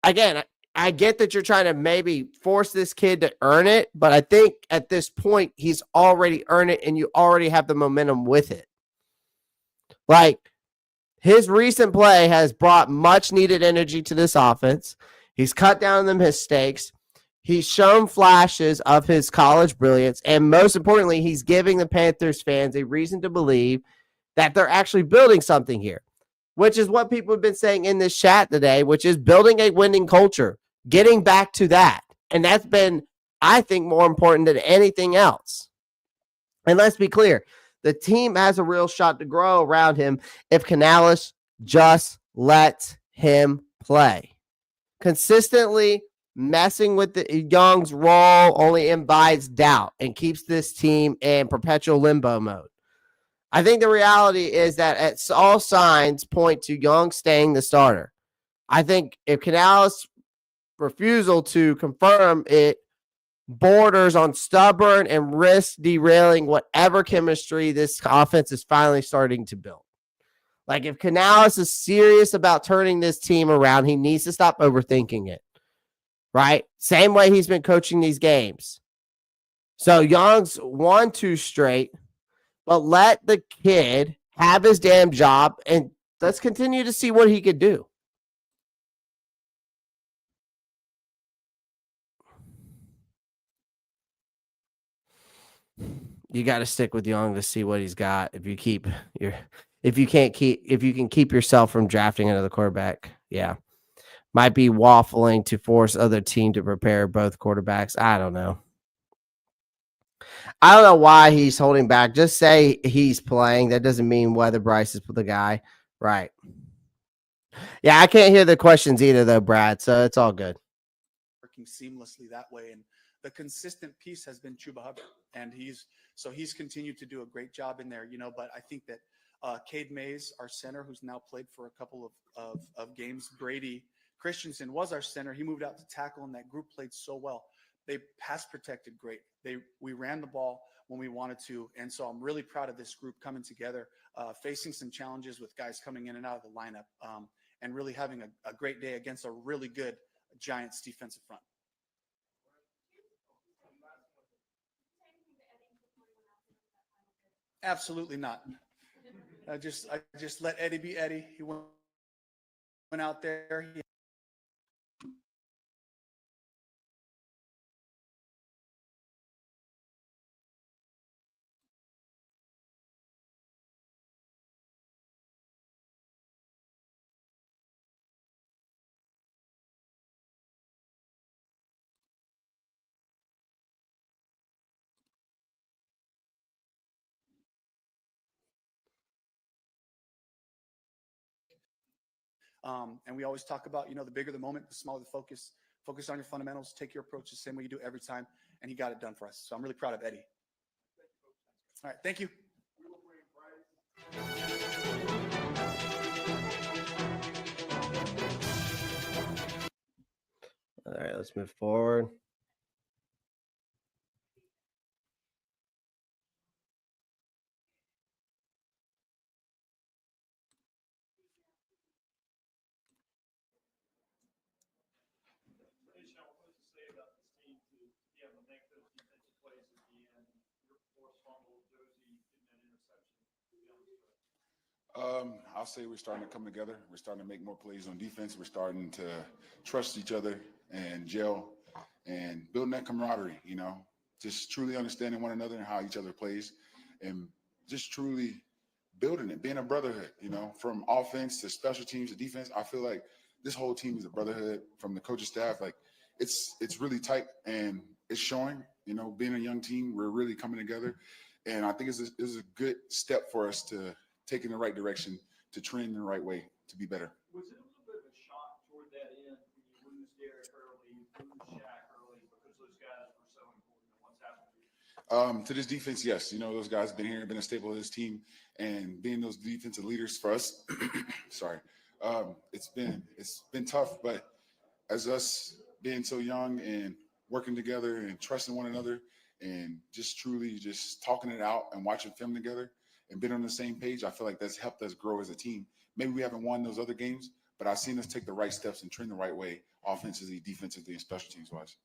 Again, I get that you're trying to maybe force this kid to earn it, but I think at this point, he's already earned it and you already have the momentum with it. Like, his recent play has brought much needed energy to this offense. He's cut down the mistakes. He's shown flashes of his college brilliance. And most importantly, he's giving the Panthers fans a reason to believe that they're actually building something here, which is what people have been saying in this chat today, which is building a winning culture, getting back to that. And that's been, I think, more important than anything else. And let's be clear, the team has a real shot to grow around him if Canales just lets him play. Consistently messing with the Young's role only invites doubt and keeps this team in perpetual limbo mode. I think the reality is that all signs point to Young staying the starter. I think if Canales' refusal to confirm it borders on stubborn and risk derailing whatever chemistry this offense is finally starting to build. Like, if Canales is serious about turning this team around, he needs to stop overthinking it. Right? Same way he's been coaching these games. So Young's won 2 straight. But let the kid have his damn job, and let's continue to see what he could do. You got to stick with Young to see what he's got. If you can keep yourself from drafting another quarterback, yeah, might be waffling to force other team to prepare both quarterbacks. I don't know. I don't know why he's holding back. Just say he's playing. That doesn't mean whether Bryce is the guy. Right. Yeah, I can't hear the questions either, though, Brad, so it's all good. Working seamlessly that way. And the consistent piece has been Chuba Hubbard. And he's continued to do a great job in there, but I think that Cade Mays, our center, who's now played for a couple of games, Brady Christensen was our center. He moved out to tackle, and that group played so well. They pass protected great. We ran the ball when we wanted to. And so I'm really proud of this group coming together, facing some challenges with guys coming in and out of the lineup, and really having a great day against a really good Giants defensive front. Absolutely not. I just let Eddie be Eddie. He went out there. He And we always talk about, the bigger the moment, the smaller the focus. Focus on your fundamentals. Take your approach the same way you do every time. And he got it done for us. So I'm really proud of Eddie. All right. Thank you. All right, let's move forward. Positional, what does it say about this team to be able to make those defensive plays at the end? Your forced fumble, Josie getting that interception. I'll say we're starting to come together. We're starting to make more plays on defense. We're starting to trust each other and gel and building that camaraderie, just truly understanding one another and how each other plays and just truly building it, being a brotherhood, from offense to special teams to defense. I feel like this whole team is a brotherhood from the coaching staff. Like it's really tight and it's showing, being a young team, we're really coming together. And I think it's a good step for us to take in the right direction, to trend in the right way, to be better. Was it a little bit of a shock toward that end when you lose Derek early, you lose Shaq early, because those guys were so important in what's happening? To this defense, yes. Those guys have been here, been a staple of this team, and being those defensive leaders for us, sorry, it's been tough. But as us being so young and working together and trusting one another and just truly just talking it out and watching film together and being on the same page, I feel like that's helped us grow as a team. Maybe we haven't won those other games, but I've seen us take the right steps and trend the right way, offensively, defensively, and special teams wise.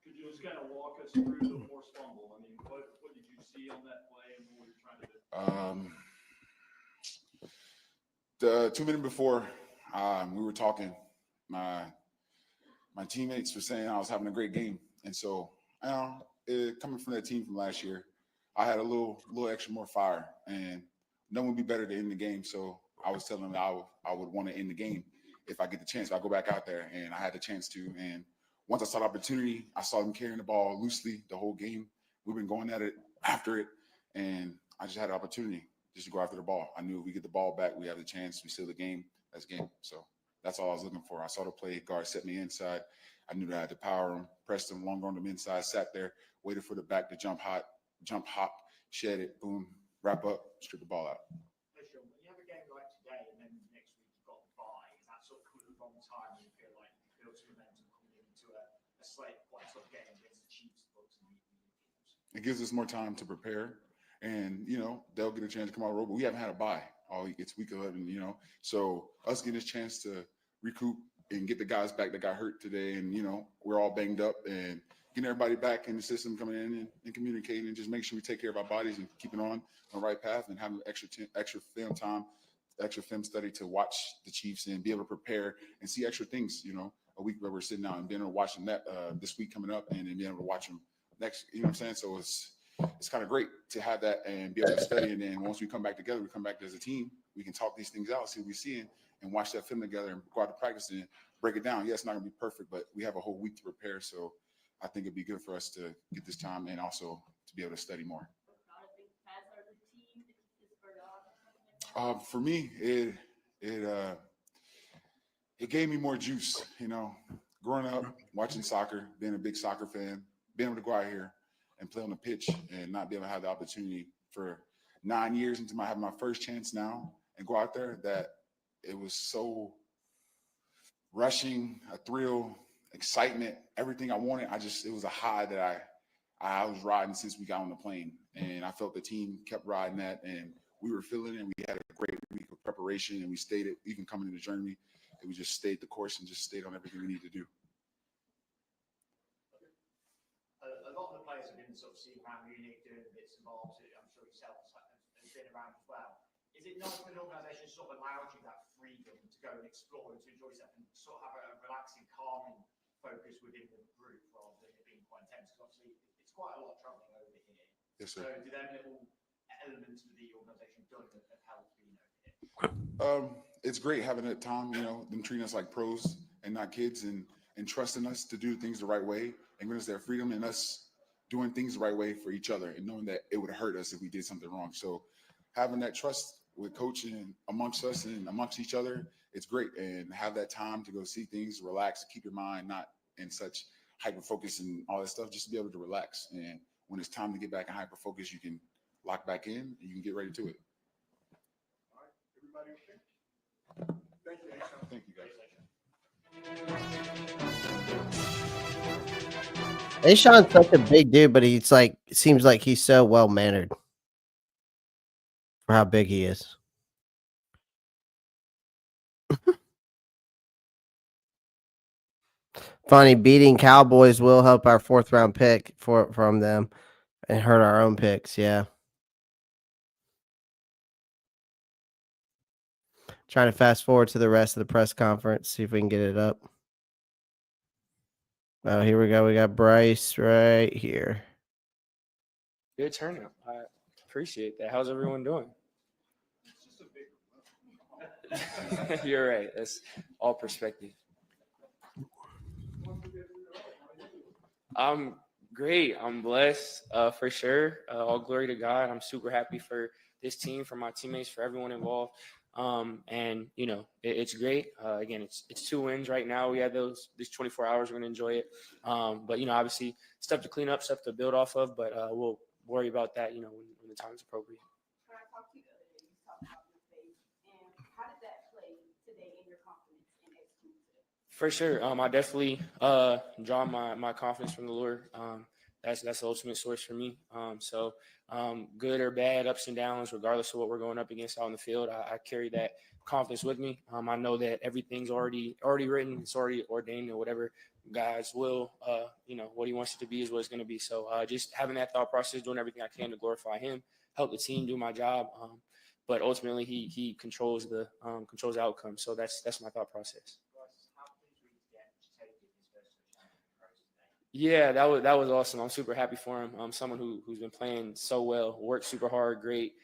Could you just kind of walk us through the forced fumble? I mean, what did you see on that play and what were you trying to do? The 2 minutes before, we were talking. My teammates were saying I was having a great game, and so coming from that team from last year, I had a little extra more fire, and no one would be better to end the game. So I was telling them I would want to end the game if I get the chance. If I go back out there, and I had the chance to. And once I saw the opportunity, I saw them carrying the ball loosely the whole game. We've been going at it after it, and I just had an opportunity just to go after the ball. I knew if we get the ball back, we have the chance. We seal the game. That's game. So that's all I was looking for. I saw the play, guard set me inside. I knew that I had to power him, pressed him longer on the inside, sat there, waited for the back to jump hop, shed it, boom, wrap up, strip the ball out. When you have a game like today and then next week you've got the bye, is that sort of coming at the wrong time and you feel like you build some momentum coming into a slight quite tough game against the Chiefs, Bucks, and the teams? It gives us more time to prepare, and they'll get a chance to come out road. But we haven't had a bye all week. It's week 11, so us getting this chance to recoup and get the guys back that got hurt today, and we're all banged up, and getting everybody back in the system, coming in and communicating, and just make sure we take care of our bodies and keeping on the right path, and having extra film time, extra film study to watch the Chiefs and be able to prepare and see extra things. A week where we're sitting down and being able to watch them this week coming up, and then being able to watch them next. You know what I'm saying? So it's kind of great to have that and be able to study, and then once we come back together, we come back as a team. We can talk these things out, see what we're seeing, and watch that film together and go out to practice and break it down. Yeah, it's not going to be perfect, but we have a whole week to prepare. So I think it'd be good for us to get this time and also to be able to study more. For me, it gave me more juice, growing up, watching soccer, being a big soccer fan, being able to go out here and play on the pitch and not be able to have the opportunity for 9 years until I have my first chance now and go out there, that it was so rushing, a thrill, excitement, everything I wanted. It was a high that I was riding since we got on the plane, and I felt the team kept riding that, and we were feeling it, and we had a great week of preparation, and we stayed it, even coming into Germany, and we just stayed the course and just stayed on everything we needed to do. A lot of the players have been sort of seeing around Munich doing bits and bobs. I'm sure yourself has been around as well. Is it nice when an organisation sort of allows you that freedom to go and explore and to enjoy yourself and sort of have a relaxing, calming focus within the group rather than it being quite intense? Because obviously it's quite a lot travelling over here. Yes, sir. So do them little elements of the organisation done have helped being over here? It's great having that time, them treating us like pros and not kids, and trusting us to do things the right way and giving us their freedom and us doing things the right way for each other and knowing that it would hurt us if we did something wrong. So having that trust with coaching amongst us and amongst each other, it's great. And have that time to go see things, relax, keep your mind not in such hyper focus and all that stuff, just to be able to relax. And when it's time to get back in hyper focus, you can lock back in and you can get ready to it. All right, everybody okay? Thank you, Sean. Thank you, guys. Ashawn's such a big dude, but he's like seems like he's so well mannered for how big he is. Funny, beating Cowboys will help our 4th round pick from them and hurt our own picks. Yeah. Trying to fast forward to the rest of the press conference, see if we can get it up. Oh, here we go. We got Bryce right here. Good turnout. I appreciate that. How's everyone doing? You're right. That's all perspective. I'm great. I'm blessed for sure. All glory to God. I'm super happy for this team, for my teammates, for everyone involved. And you know, it's great. Again, it's 2 wins right now. We had these 24 hours. We're gonna enjoy it. But you know, obviously stuff to clean up, stuff to build off of. But we'll worry about that, you know, when the time is appropriate. When I talked to you earlier, you talked about your faith, and how did that play today in your confidence in executing today? For sure. I definitely draw my confidence from the Lord. That's the ultimate source for me. So good or bad, ups and downs, regardless of what we're going up against out in the field, I carry that confidence with me. I know that everything's already written, it's already ordained, or whatever God's will, you know, what He wants it to be is what it's going to be. So just having that thought process, doing everything I can to glorify Him, help the team do my job. But ultimately, He controls the outcome. So that's my thought process. Yeah, that was awesome. I'm super happy for him. Someone who's been playing so well, worked super hard, great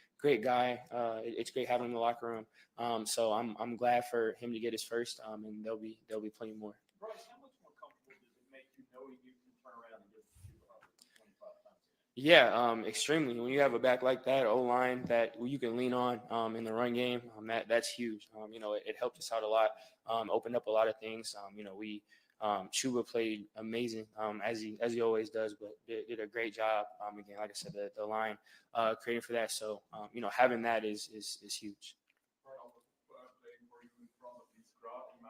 guy. It's great having him in the locker room. So I'm glad for him to get his first. And there'll be plenty more. Bryce, how much more comfortable does it make you knowing you can turn around and give Chuba Hubbard 25 times? Yeah, extremely. When you have a back like that, O-line that you can lean on in the run game, that's huge. You know, it helped us out a lot, opened up a lot of things. You know, Chuba played amazing, as he always does, but did a great job. Again, like I said, the line creating for that. So, you know, having that is huge. Playing for you in front of this crowd,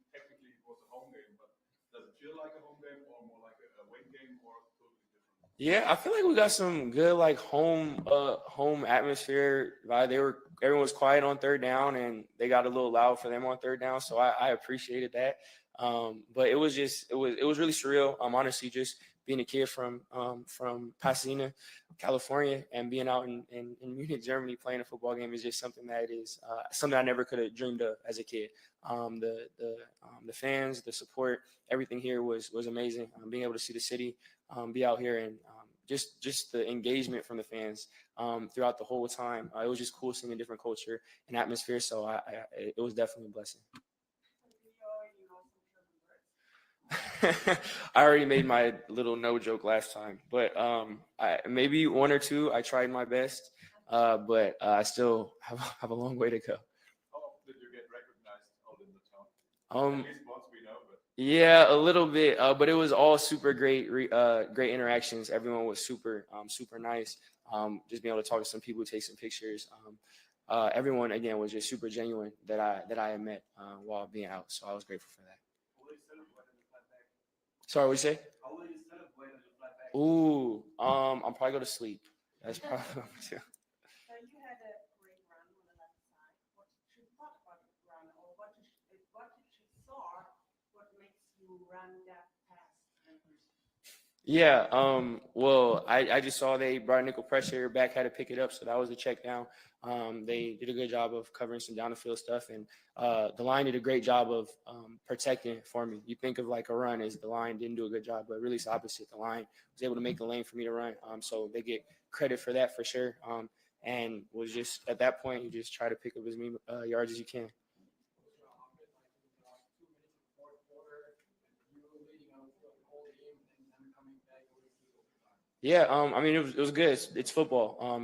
technically it was a home game, but does it feel like a home game or more like a away game or totally different? Yeah, I feel like we got some good like home atmosphere. Everyone was quiet on 3rd down, and they got a little loud for them on 3rd down. So I appreciated that. But it was really surreal. Honestly, just being a kid from Pasadena, California, and being out in Munich, Germany, playing a football game is just something that is something I never could have dreamed of as a kid. The fans, the support, everything here was amazing. Being able to see the city, be out here, and just the engagement from the fans throughout the whole time. It was just cool seeing a different culture and atmosphere. So it was definitely a blessing. I already made my little no joke last time, but maybe 1 or 2. I tried my best, but I still have a long way to go. How often did you get recognized out in the town? At least once we know, but Yeah, a little bit, but it was all super great interactions. Everyone was super nice. Just being able to talk to some people, take some pictures. Everyone again was just super genuine that I had met while being out. So I was grateful for that. Sorry, what you say? how will you celebrate on your flight back? Ooh, I'll probably go to sleep. That's probably what I'm gonna do. So you had a great run on the left side. What you thought about the run, or what you saw, what makes you run that fast? Yeah, well, I just saw they brought nickel pressure, back had to pick it up, so that was the check down. They did a good job of covering some down the field stuff, and the line did a great job of protecting for me. You think of like a run as the line didn't do a good job, but really it's the opposite. The line was able to make the lane for me to run, so they get credit for that for sure. And was just at that point, you just try to pick up as many yards as you can. Yeah, I mean, it was good. It's football.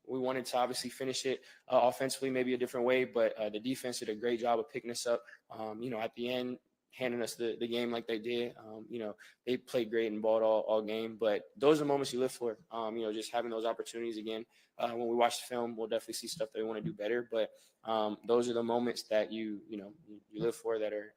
We wanted to obviously finish it offensively, maybe a different way, but the defense did a great job of picking us up. At the end, handing us the game like they did. They played great and balled all game, but those are the moments you live for. Just having those opportunities again. When we watch the film, we'll definitely see stuff that we want to do better, but those are the moments that you live for, that are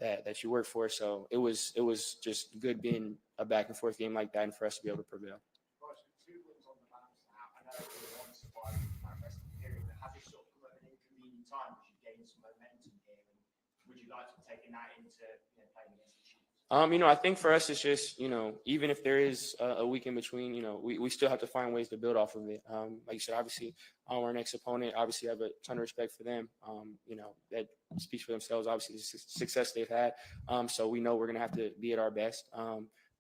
that you work for. So it was just good being a back and forth game like that, and for us to be able to prevail. Bryce, with 2 wins on the bounce now, I know you're on surviving from that rest of the period, but has it sort of come at an inconvenient time because you've gained some momentum here? And would you like to be taking that into playing against the Chiefs? I think for us, it's just, even if there is a week in between, we still have to find ways to build off of it. Like you said, obviously, our next opponent, obviously, have a ton of respect for them. That speaks for themselves, obviously, the success they've had. So we know we're going to have to be at our best.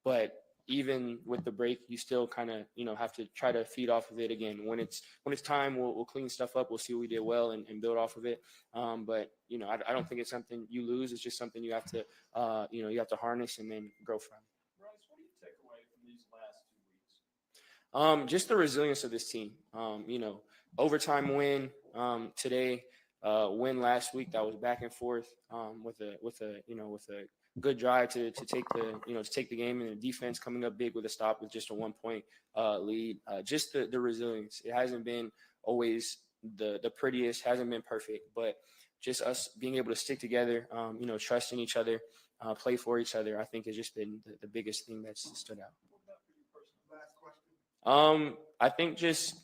But even with the break, you still kind of, have to try to feed off of it again. When it's time, we'll clean stuff up. We'll see what we did well and build off of it. But I don't think it's something you lose. It's just something you have to, you have to harness and then grow from. Bryce, what do you take away from these last 2 weeks? Just the resilience of this team. Overtime win today, win last week. That was back and forth with a good drive to take the game, and the defense coming up big with a stop with just a 1-point lead. Just the resilience. It hasn't been always the prettiest, hasn't been perfect, but just us being able to stick together, trusting each other, play for each other, I think has just been the biggest thing that's stood out. I think just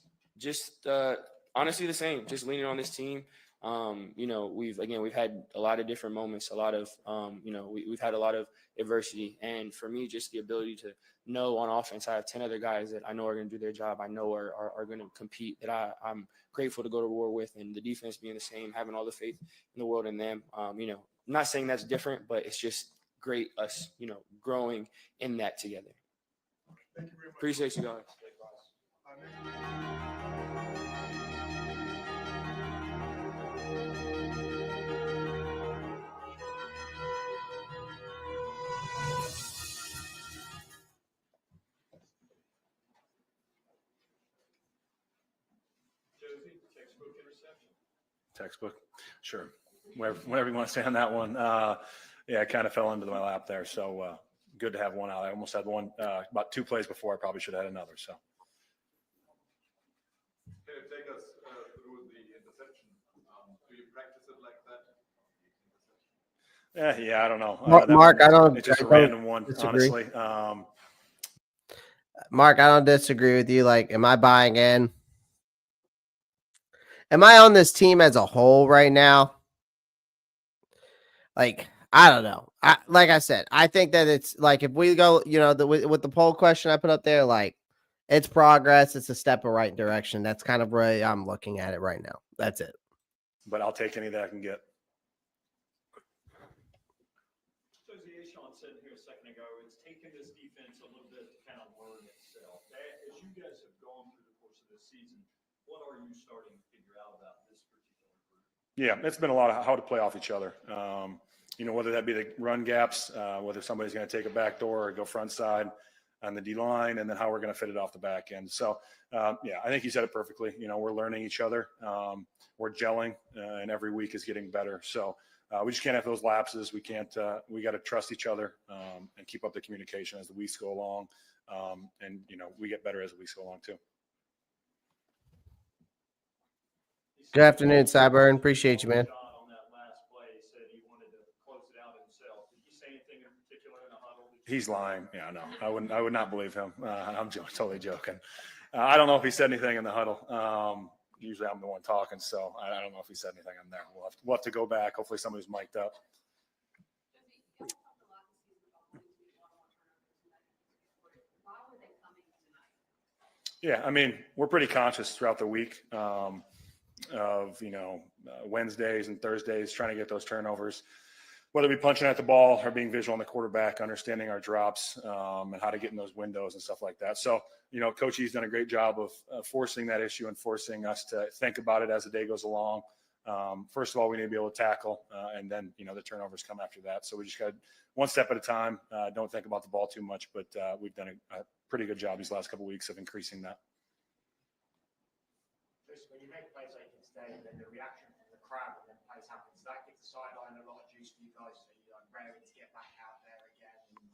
honestly the same, just leaning on this team. We've had a lot of different moments, a lot of, we've had a lot of adversity. And for me, just the ability to know on offense, I have 10 other guys that I know are going to do their job. I know are going to compete, that I'm grateful to go to war with, and the defense being the same, having all the faith in the world in them. I'm not saying that's different, but it's just great us, growing in that together. Thank you very much. Appreciate you guys. Josie, textbook interception. Textbook, sure. Whatever you want to say on that one. Yeah, it kind of fell into my lap there. So good to have one out. I almost had one about 2 plays before. I probably should have had another. So. Can you take us through the interception? Do you practice it like that? Yeah, I don't know. Mark, it's just a random one, disagree. honestly. Mark, I don't disagree with you. Like, am I buying in? Am I on this team as a whole right now? Like, I don't know. Like I said, I think that it's like, if we go, with the poll question I put up there, like, it's progress. It's a step in the right direction. That's kind of where I'm looking at it right now. That's it. But I'll take any that I can get. Josie, Sean said here a second ago, it's taken this defense a little bit to kind of learn itself. As you guys have gone through the course of this season, what are you starting to figure out about this particular group? Yeah, it's been a lot of how to play off each other. Whether that be the run gaps, whether somebody's going to take a back door or go front side on the D line, and then how we're going to fit it off the back end. So, I think you said it perfectly. We're learning each other. We're gelling, and every week is getting better. So we just can't have those lapses. We can't. We got to trust each other and keep up the communication as the weeks go along. And we get better as the weeks go along too. Good afternoon, Cyburn. Appreciate you, man. On that last play, he said he wanted to close it out himself. Did he say anything in particular in the huddle? He's lying. Yeah, no, I would not believe him. I'm totally joking. I don't know if he said anything in the huddle. Usually I'm the one talking, so I don't know if he said anything in there. We'll have to go back. Hopefully somebody's mic'd up. Yeah, I mean, we're pretty conscious throughout the week of, Wednesdays and Thursdays, trying to get those turnovers, whether it be punching at the ball or being visual on the quarterback, understanding our drops and how to get in those windows and stuff like that. So, Coach E's done a great job of forcing that issue and forcing us to think about it as the day goes along. First of all, we need to be able to tackle, and then, the turnovers come after that. So we just got one step at a time. Don't think about the ball too much, but we've done a pretty good job these last couple of weeks of increasing that. Just when you make plays like this today, then the reaction from the crowd when then plays happen, does that give the sideline a lot of juice for you guys? So you're like raring to get back out there again and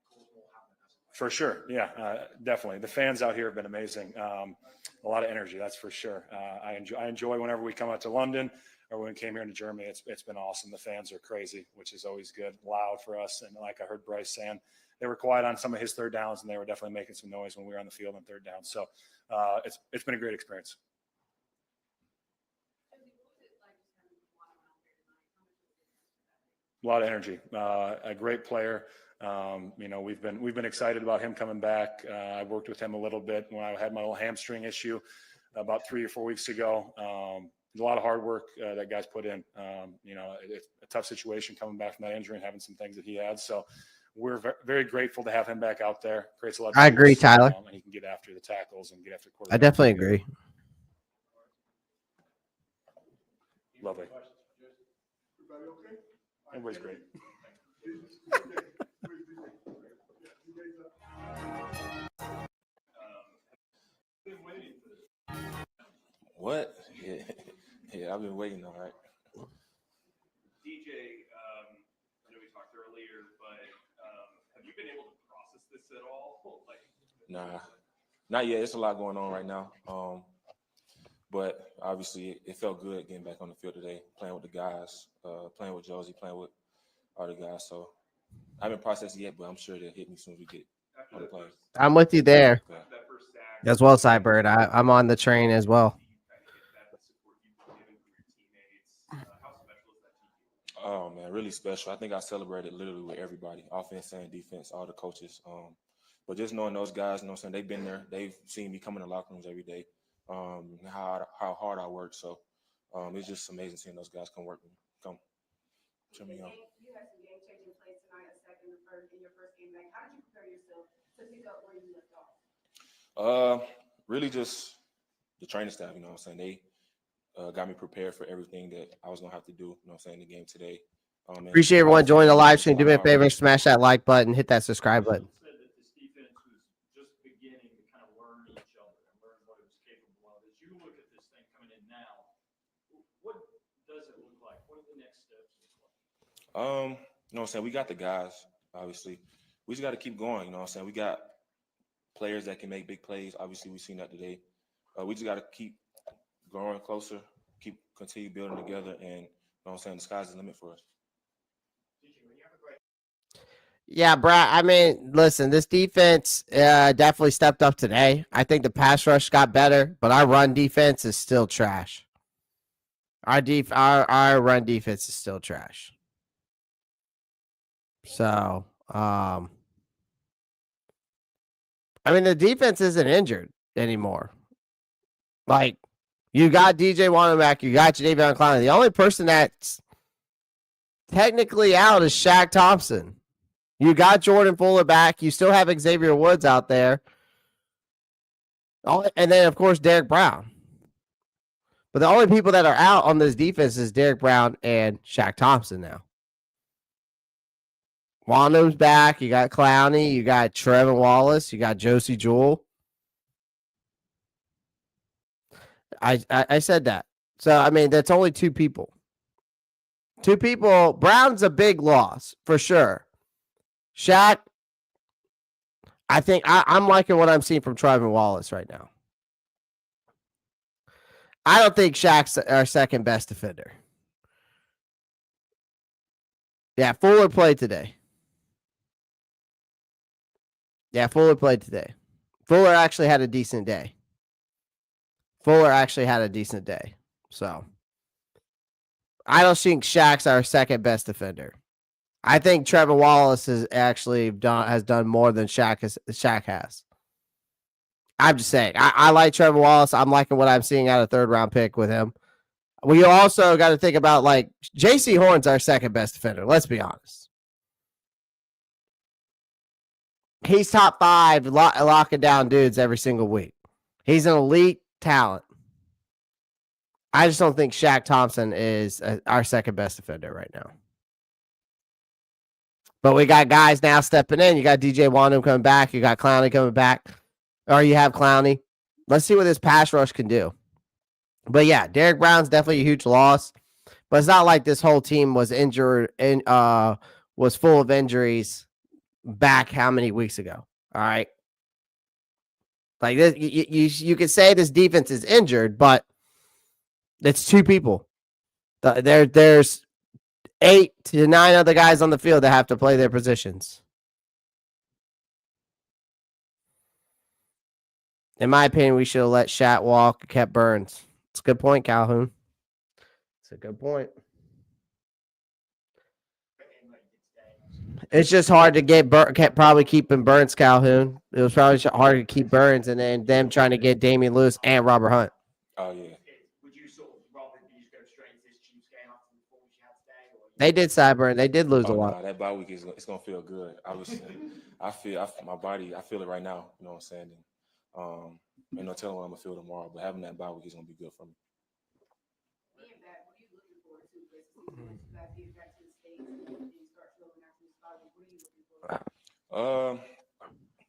cause more havoc? For sure. Yeah, definitely. The fans out here have been amazing. A lot of energy, that's for sure. I enjoy whenever we come out to London or when we came here to Germany. It's been awesome. The fans are crazy, which is always good, loud for us. And like I heard Bryce saying, they were quiet on some of his third downs, and they were definitely making some noise when we were on the field on third down. So it's been a great experience. A lot of energy. A great player. We've been excited about him coming back. I worked with him a little bit when I had my little hamstring issue about 3 or 4 weeks ago. A lot of hard work that guys put in. It's a tough situation coming back from that injury and having some things that he had. So we're very grateful to have him back out there. Creates a lot of I agree, juice, Tyler. and he can get after the tackles and get after I quarterbacks. definitely agree. Lovely. Everybody's great. What? Yeah, I've been waiting. All right. DJ, I know we talked earlier, but have you been able to process this at all? Nah, not yet. It's a lot going on right now. But obviously, it felt good getting back on the field today, playing with the guys, playing with Josie, playing with other guys. So I haven't processed it yet, but I'm sure they'll hit me as soon as we get on the play. I'm with you there Okay. as well, Cybird. I'm on the train as well. Oh man, really special. I think I celebrated literally with everybody, offense and defense, all the coaches. But just knowing those guys, they've been there. They've seen me come in the locker rooms every day, how hard I work. So it's just amazing seeing those guys come work with me. Come cheer me on. You had some game-changing plays tonight, in your first game back. How did you prepare yourself to pick up where you left off? Really just the training staff, They got me prepared for everything that I was going to have to do, in the game today. Appreciate everyone joining the live stream. Do me a favor, smash that like button, hit that subscribe button. Said that this defense was just beginning to kind of learn each other and learn what it was capable of. As you look at this thing coming in now, what does it look like? What are the next steps look like? We got the guys, obviously. We just got to keep going, We got players that can make big plays. Obviously, we've seen that today. We just got to keep growing closer, continue building together, and the sky's the limit for us. Yeah, Brad. I mean, listen, this defense definitely stepped up today. I think the pass rush got better, but our run defense is still trash. Our run defense is still trash. So, I mean, the defense isn't injured anymore. Like, you got DJ Wanamaker, you got Jadeveon Clowney. The only person that's technically out is Shaq Thompson. You got Jordan Fuller back. You still have Xavier Woods out there. And then, of course, Derek Brown. But the only people that are out on this defense is Derek Brown and Shaq Thompson now. Wando's back. You got Clowney. You got Trevor Wallace. You got Josie Jewell. I said that. So, I mean, that's only two people. Two people. Brown's a big loss for sure. Shaq, I think I'm liking what I'm seeing from Trevor Wallace right now. I don't think Shaq's our second best defender. Yeah, Fuller played today. Fuller actually had a decent day. So, I don't think Shaq's our second best defender. I think Trevor Wallace has done more than Shaq has. I'm just saying. I like Trevor Wallace. I'm liking what I'm seeing out of third round pick with him. We also got to think about J.C. Horn's our second best defender. Let's be honest. He's top 5 locking down dudes every single week. He's an elite talent. I just don't think Shaq Thompson is our second best defender right now. But we got guys now stepping in. You got DJ Wandum coming back. You got Clowney coming back. Or you have Clowney. Let's see what this pass rush can do. But yeah, Derrick Brown's definitely a huge loss. But it's not like this whole team was injured and was full of injuries back how many weeks ago. All right. Like this, you could say this defense is injured, but it's two people. There's 8 to 9 other guys on the field that have to play their positions. In my opinion, we should have let Shat walk, kept Burns. It's a good point, Calhoun. It's a good point. It's just hard to get probably keeping Burns, Calhoun. It was probably hard to keep Burns and then them trying to get Damian Lewis and Robert Hunt. Oh yeah. Would you sort of rather you just go straight into this Chiefs game after the performance you had today? Or They did Cyburn. They did lose a Oh, lot. nah, that bye week is it's gonna feel good. I feel my body. I feel it right now. You know what I'm saying? And, ain't no telling what I'm gonna feel tomorrow. But having that bye week is gonna be good for me.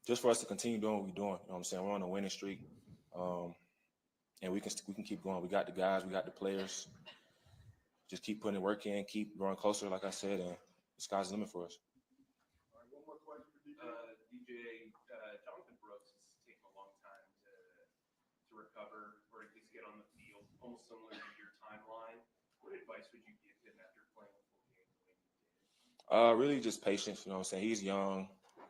Just for us to continue doing what we're doing. You know what I'm saying? We're on a winning streak, and we can keep going. We got the guys, we got the players. Just keep putting the work in, keep growing closer, like I said, and the sky's the limit for us. All right, one more question for DJ. Jonathan Brooks is taking a long time to recover or at least get on the field, almost similar to your timeline. What advice would you give him after playing a full game the way you did? Really just patience. You know what I'm saying? He's young.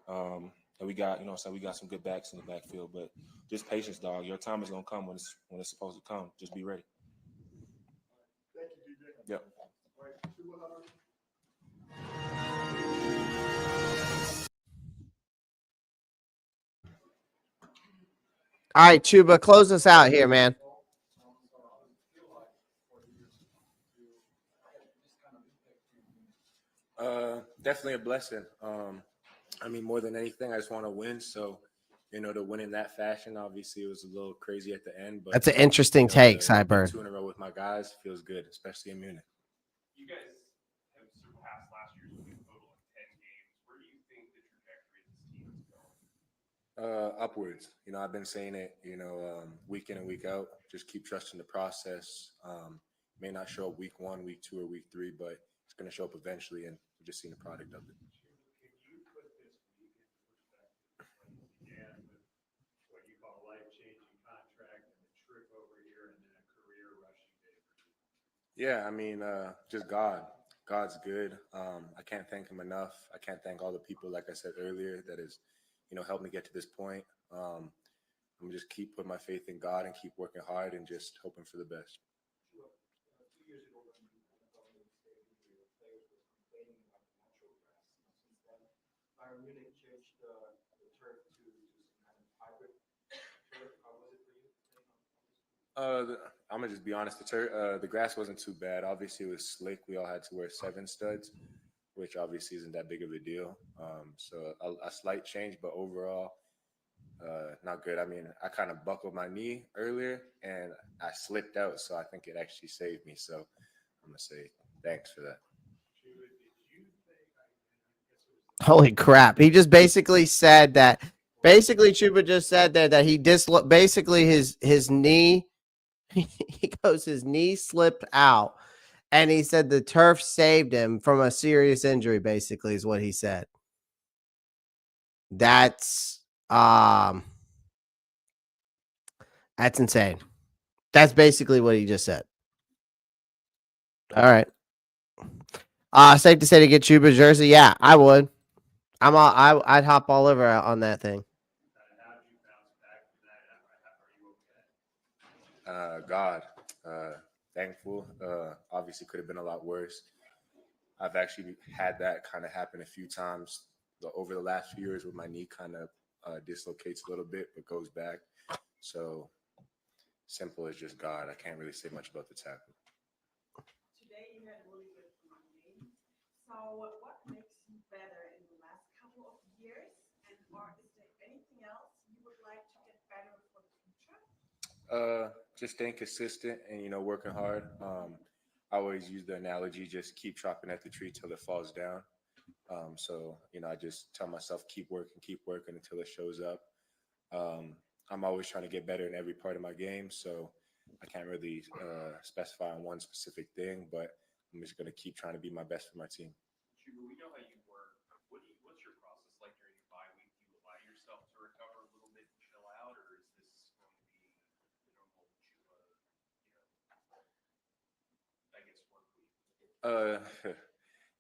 And we got, we got some good backs in the backfield, but just patience, dog. Your time is gonna come when it's supposed to come. Just be ready. Thank you, DJ. Yep. All right, Chuba Hubbard. All right, Chuba, close us out here, man. Definitely a blessing. I mean, more than anything, I just want to win. So, to win in that fashion, obviously, it was a little crazy at the end. But That's an interesting take, to Cyburn. get 2 in a row with my guys feels good, especially in Munich. You guys have surpassed last year's win total in 10 games. Where do you think the trajectory of this team is going? Upwards. I've been saying it, week in and week out. Just keep trusting the process. May not show up week 1, week 2, or week 3, but it's going to show up eventually, and we're just seeing the product of it. Can you put this week in perspective when you began with what you call a life-changing contract and the trip over here and then a career rushing day for you? Yeah, I mean, just God. God's good. I can't thank him enough. I can't thank all the people, like I said earlier, that has, helped me get to this point. I'm gonna just keep putting my faith in God and keep working hard and just hoping for the best. 2 years ago, when you NFL made the stadium, the players were complaining about the natural grass. Since then, Bayern Munich changed the turf to some kind of hybrid turf. How was it for you playing on this? I'm gonna just be honest. The grass wasn't too bad. Obviously, it was slick. We all had to wear 7 studs, which obviously isn't that big of a deal. So a slight change, but overall, not good. I mean, I kind of buckled my knee earlier and I slipped out, so I think it actually saved me. So I'm gonna say thanks for that. Holy crap. He just basically said that. Basically, Chuba just said that he basically his knee, he goes, his knee slipped out. And he said the turf saved him from a serious injury, basically, is what he said. That's insane. That's basically what he just said. All right. Safe to say to get Chuba's jersey. Yeah, I would. I'd hop all over on that thing. God, thankful. Obviously, could have been a lot worse. I've actually had that kind of happen a few times over the last few years where my knee kind of dislocates a little bit but goes back. So simple as just God. I can't really say much about the tackle. Today you had a really good game. So what makes you better in the last couple of years? And or is there anything else you would like to get better for the future? just staying consistent and, working hard. I always use the analogy, just keep chopping at the tree till it falls down. So, I just tell myself, keep working until it shows up. I'm always trying to get better in every part of my game. So I can't really specify on one specific thing, but I'm just going to keep trying to be my best for my team. Chuba, we know how you work. What's your process like during your bye week? Do you allow yourself to recover a little bit and chill out, or is this going to be the normal Chuba, I guess, work week?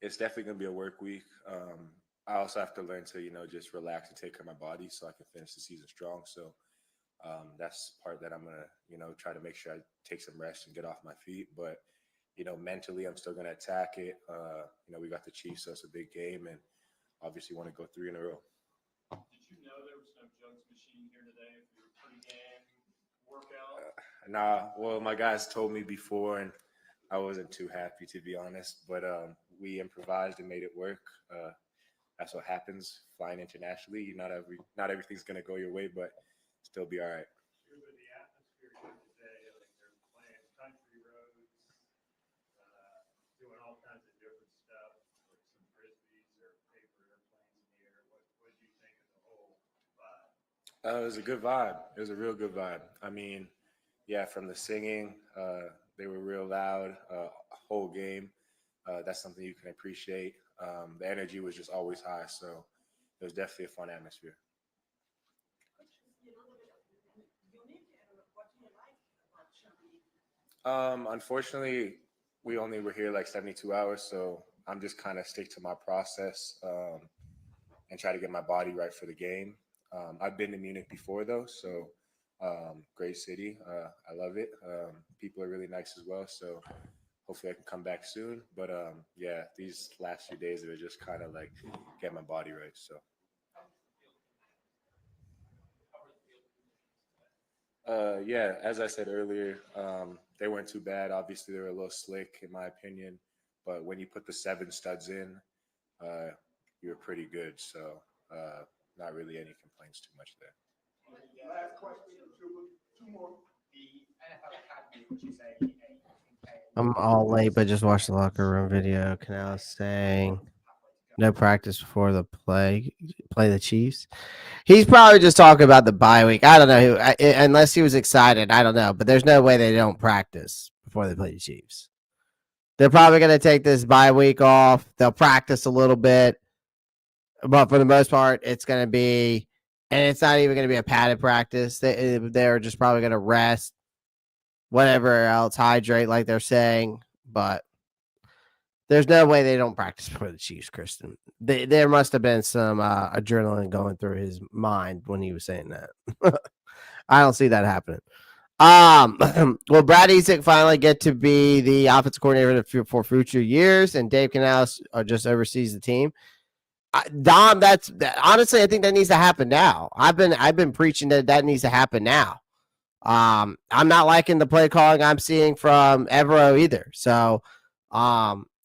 It's definitely going to be a work week. I also have to learn to, just relax and take care of my body so I can finish the season strong. So that's the part that I'm going to, try to make sure I take some rest and get off my feet. But, mentally, I'm still going to attack it. We got the Chiefs, so it's a big game, and obviously want to go 3 in a row. Did you know there was no jugs machine here today for your pregame workout? Nah, well, my guys told me before, and I wasn't too happy, to be honest. But we improvised and made it work. That's what happens flying internationally. Not everything's going to go your way, but still be all right. Chuba, the atmosphere here today, I think they're playing country roads, doing all kinds of different stuff, like some frisbees or paper airplanes in the air. What do you think of the whole vibe? It was a good vibe. It was a real good vibe. I mean, yeah, from the singing, they were real loud, whole game. That's something you can appreciate. The energy was just always high, so it was definitely a fun atmosphere. Unfortunately, we only were here like 72 hours, so I'm just kind of stick to my process and try to get my body right for the game. I've been to Munich before, though, so great city. I love it. People are really nice as well, so hopefully I can come back soon. But yeah, these last few days are just kind of like get my body right. So yeah, as I said earlier, they weren't too bad. Obviously, they were a little slick in my opinion, but when you put the 7 studs in, you're pretty good. So not really any complaints too much there. Last question, two more. The NFL Academy, which is I'm all late, but just watched the locker room video. Canal saying no practice before the play the Chiefs. He's probably just talking about the bye week. I don't know unless he was excited. I don't know, but there's no way they don't practice before they play the Chiefs. They're probably going to take this bye week off. They'll practice a little bit, but for the most part, it's going to be, and it's not even going to be a padded practice. They're just probably going to rest, whatever else, hydrate like they're saying, but there's no way they don't practice before the Chiefs, Kristen. There must have been some adrenaline going through his mind when he was saying that. I don't see that happening. Will Brad Ezick finally get to be the offensive coordinator for future years, and Dave Canales just oversees the team? Dom, honestly, I think that needs to happen now. I've been preaching that needs to happen now. I'm not liking the play calling I'm seeing from Evero either. So,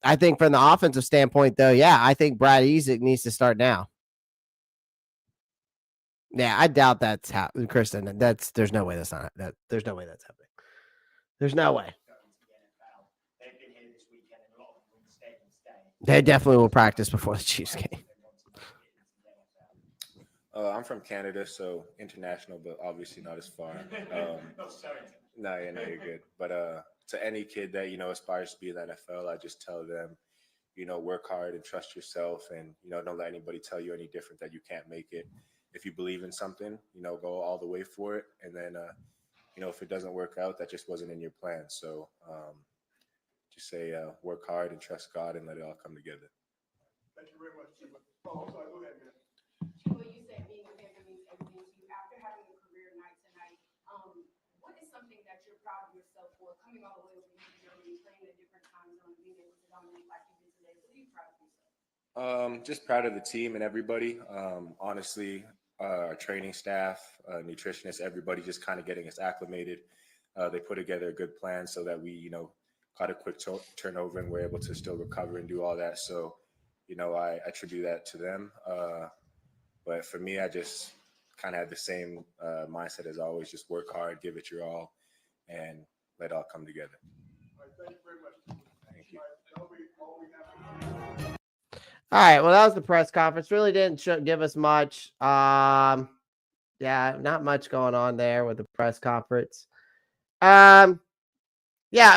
I think from the offensive standpoint, though, yeah, I think Brad Ezick needs to start now. Yeah, I doubt that's happening, Kristen. There's no way that's not that. There's no way that's happening. There's no way. They've been here this weekend, and a lot of them will stay and stay. They definitely will practice before the Chiefs game. I'm from Canada, so international, but obviously not as far. No, you're good. But to any kid that aspires to be in the NFL, I just tell them, work hard and trust yourself, and don't let anybody tell you any different that you can't make it. If you believe in something, go all the way for it, and then if it doesn't work out, that just wasn't in your plan. So just say work hard and trust God, and let it all come together. Thank you very much, Chuba. Oh, sorry, go ahead, man. Chuba, you said being a Panther means everything to you. After having a career night tonight, what is something that you're proud of yourself for, coming all the way over here to Germany, playing in a different time zone, being able to dominate like you did today? What are you proud of yourself? Just proud of the team and everybody. Honestly, our training staff, nutritionists, everybody just kind of getting us acclimated. They put together a good plan so that we, caught a quick turnover and we're able to still recover and do all that. So, I attribute that to them. But for me, I just kind of had the same mindset as always, just work hard, give it your all, and let it all come together. Thank you. All right. Well, that was the press conference. Really didn't give us much. Yeah, not much going on there with the press conference. Yeah,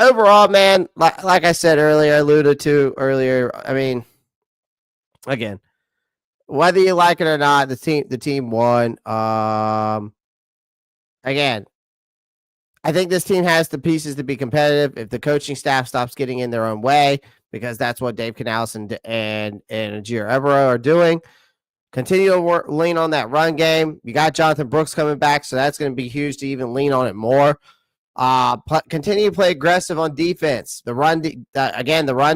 overall, man, like I said earlier, alluded to earlier, I mean, again, whether you like it or not, the team won. Again, I think this team has the pieces to be competitive if the coaching staff stops getting in their own way, because that's what Dave Canales and Ajir Evero are doing. Continue to lean on that run game. You got Jonathan Brooks coming back, so that's going to be huge to even lean on it more. Continue to play aggressive on defense. The run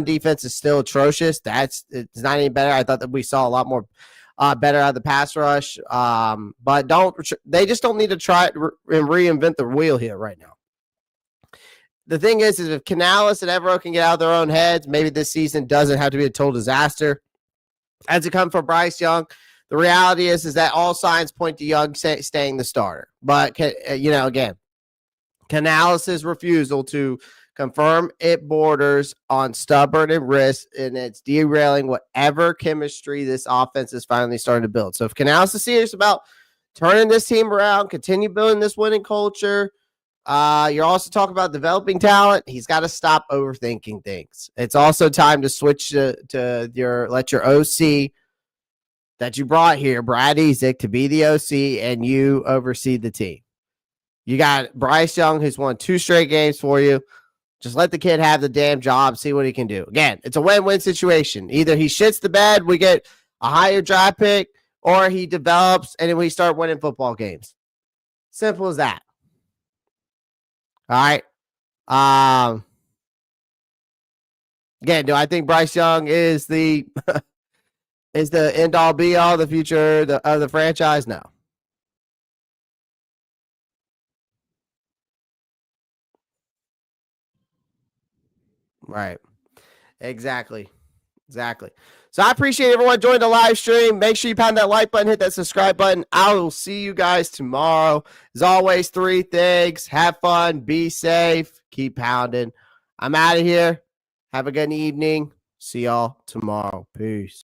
defense is still atrocious. It's not any better. I thought that we saw a lot more better out of the pass rush. But they just don't need to try and reinvent the wheel here right now. The thing is if Canales and Evero can get out of their own heads, maybe this season doesn't have to be a total disaster. As it comes for Bryce Young, the reality is that all signs point to Young staying the starter. But, again, Canales' refusal to confirm it borders on stubborn and risk, and it's derailing whatever chemistry this offense is finally starting to build. So if Canales is serious about turning this team around, continue building this winning culture, you're also talking about developing talent. He's got to stop overthinking things. It's also time to switch to let your OC that you brought here, Brad Ezek, to be the OC, and you oversee the team. You got Bryce Young, who's won 2 straight games for you. Just let the kid have the damn job, see what he can do. Again, it's a win-win situation. Either he shits the bed, we get a higher draft pick, or he develops, and then we start winning football games. Simple as that. All right. Again, do I think Bryce Young is the is the end all be all, the future of the franchise? No. Right. Exactly. So I appreciate everyone joining the live stream. Make sure you pound that like button, hit that subscribe button. I will see you guys tomorrow. As always, 3 things. Have fun. Be safe. Keep pounding. I'm out of here. Have a good evening. See y'all tomorrow. Peace.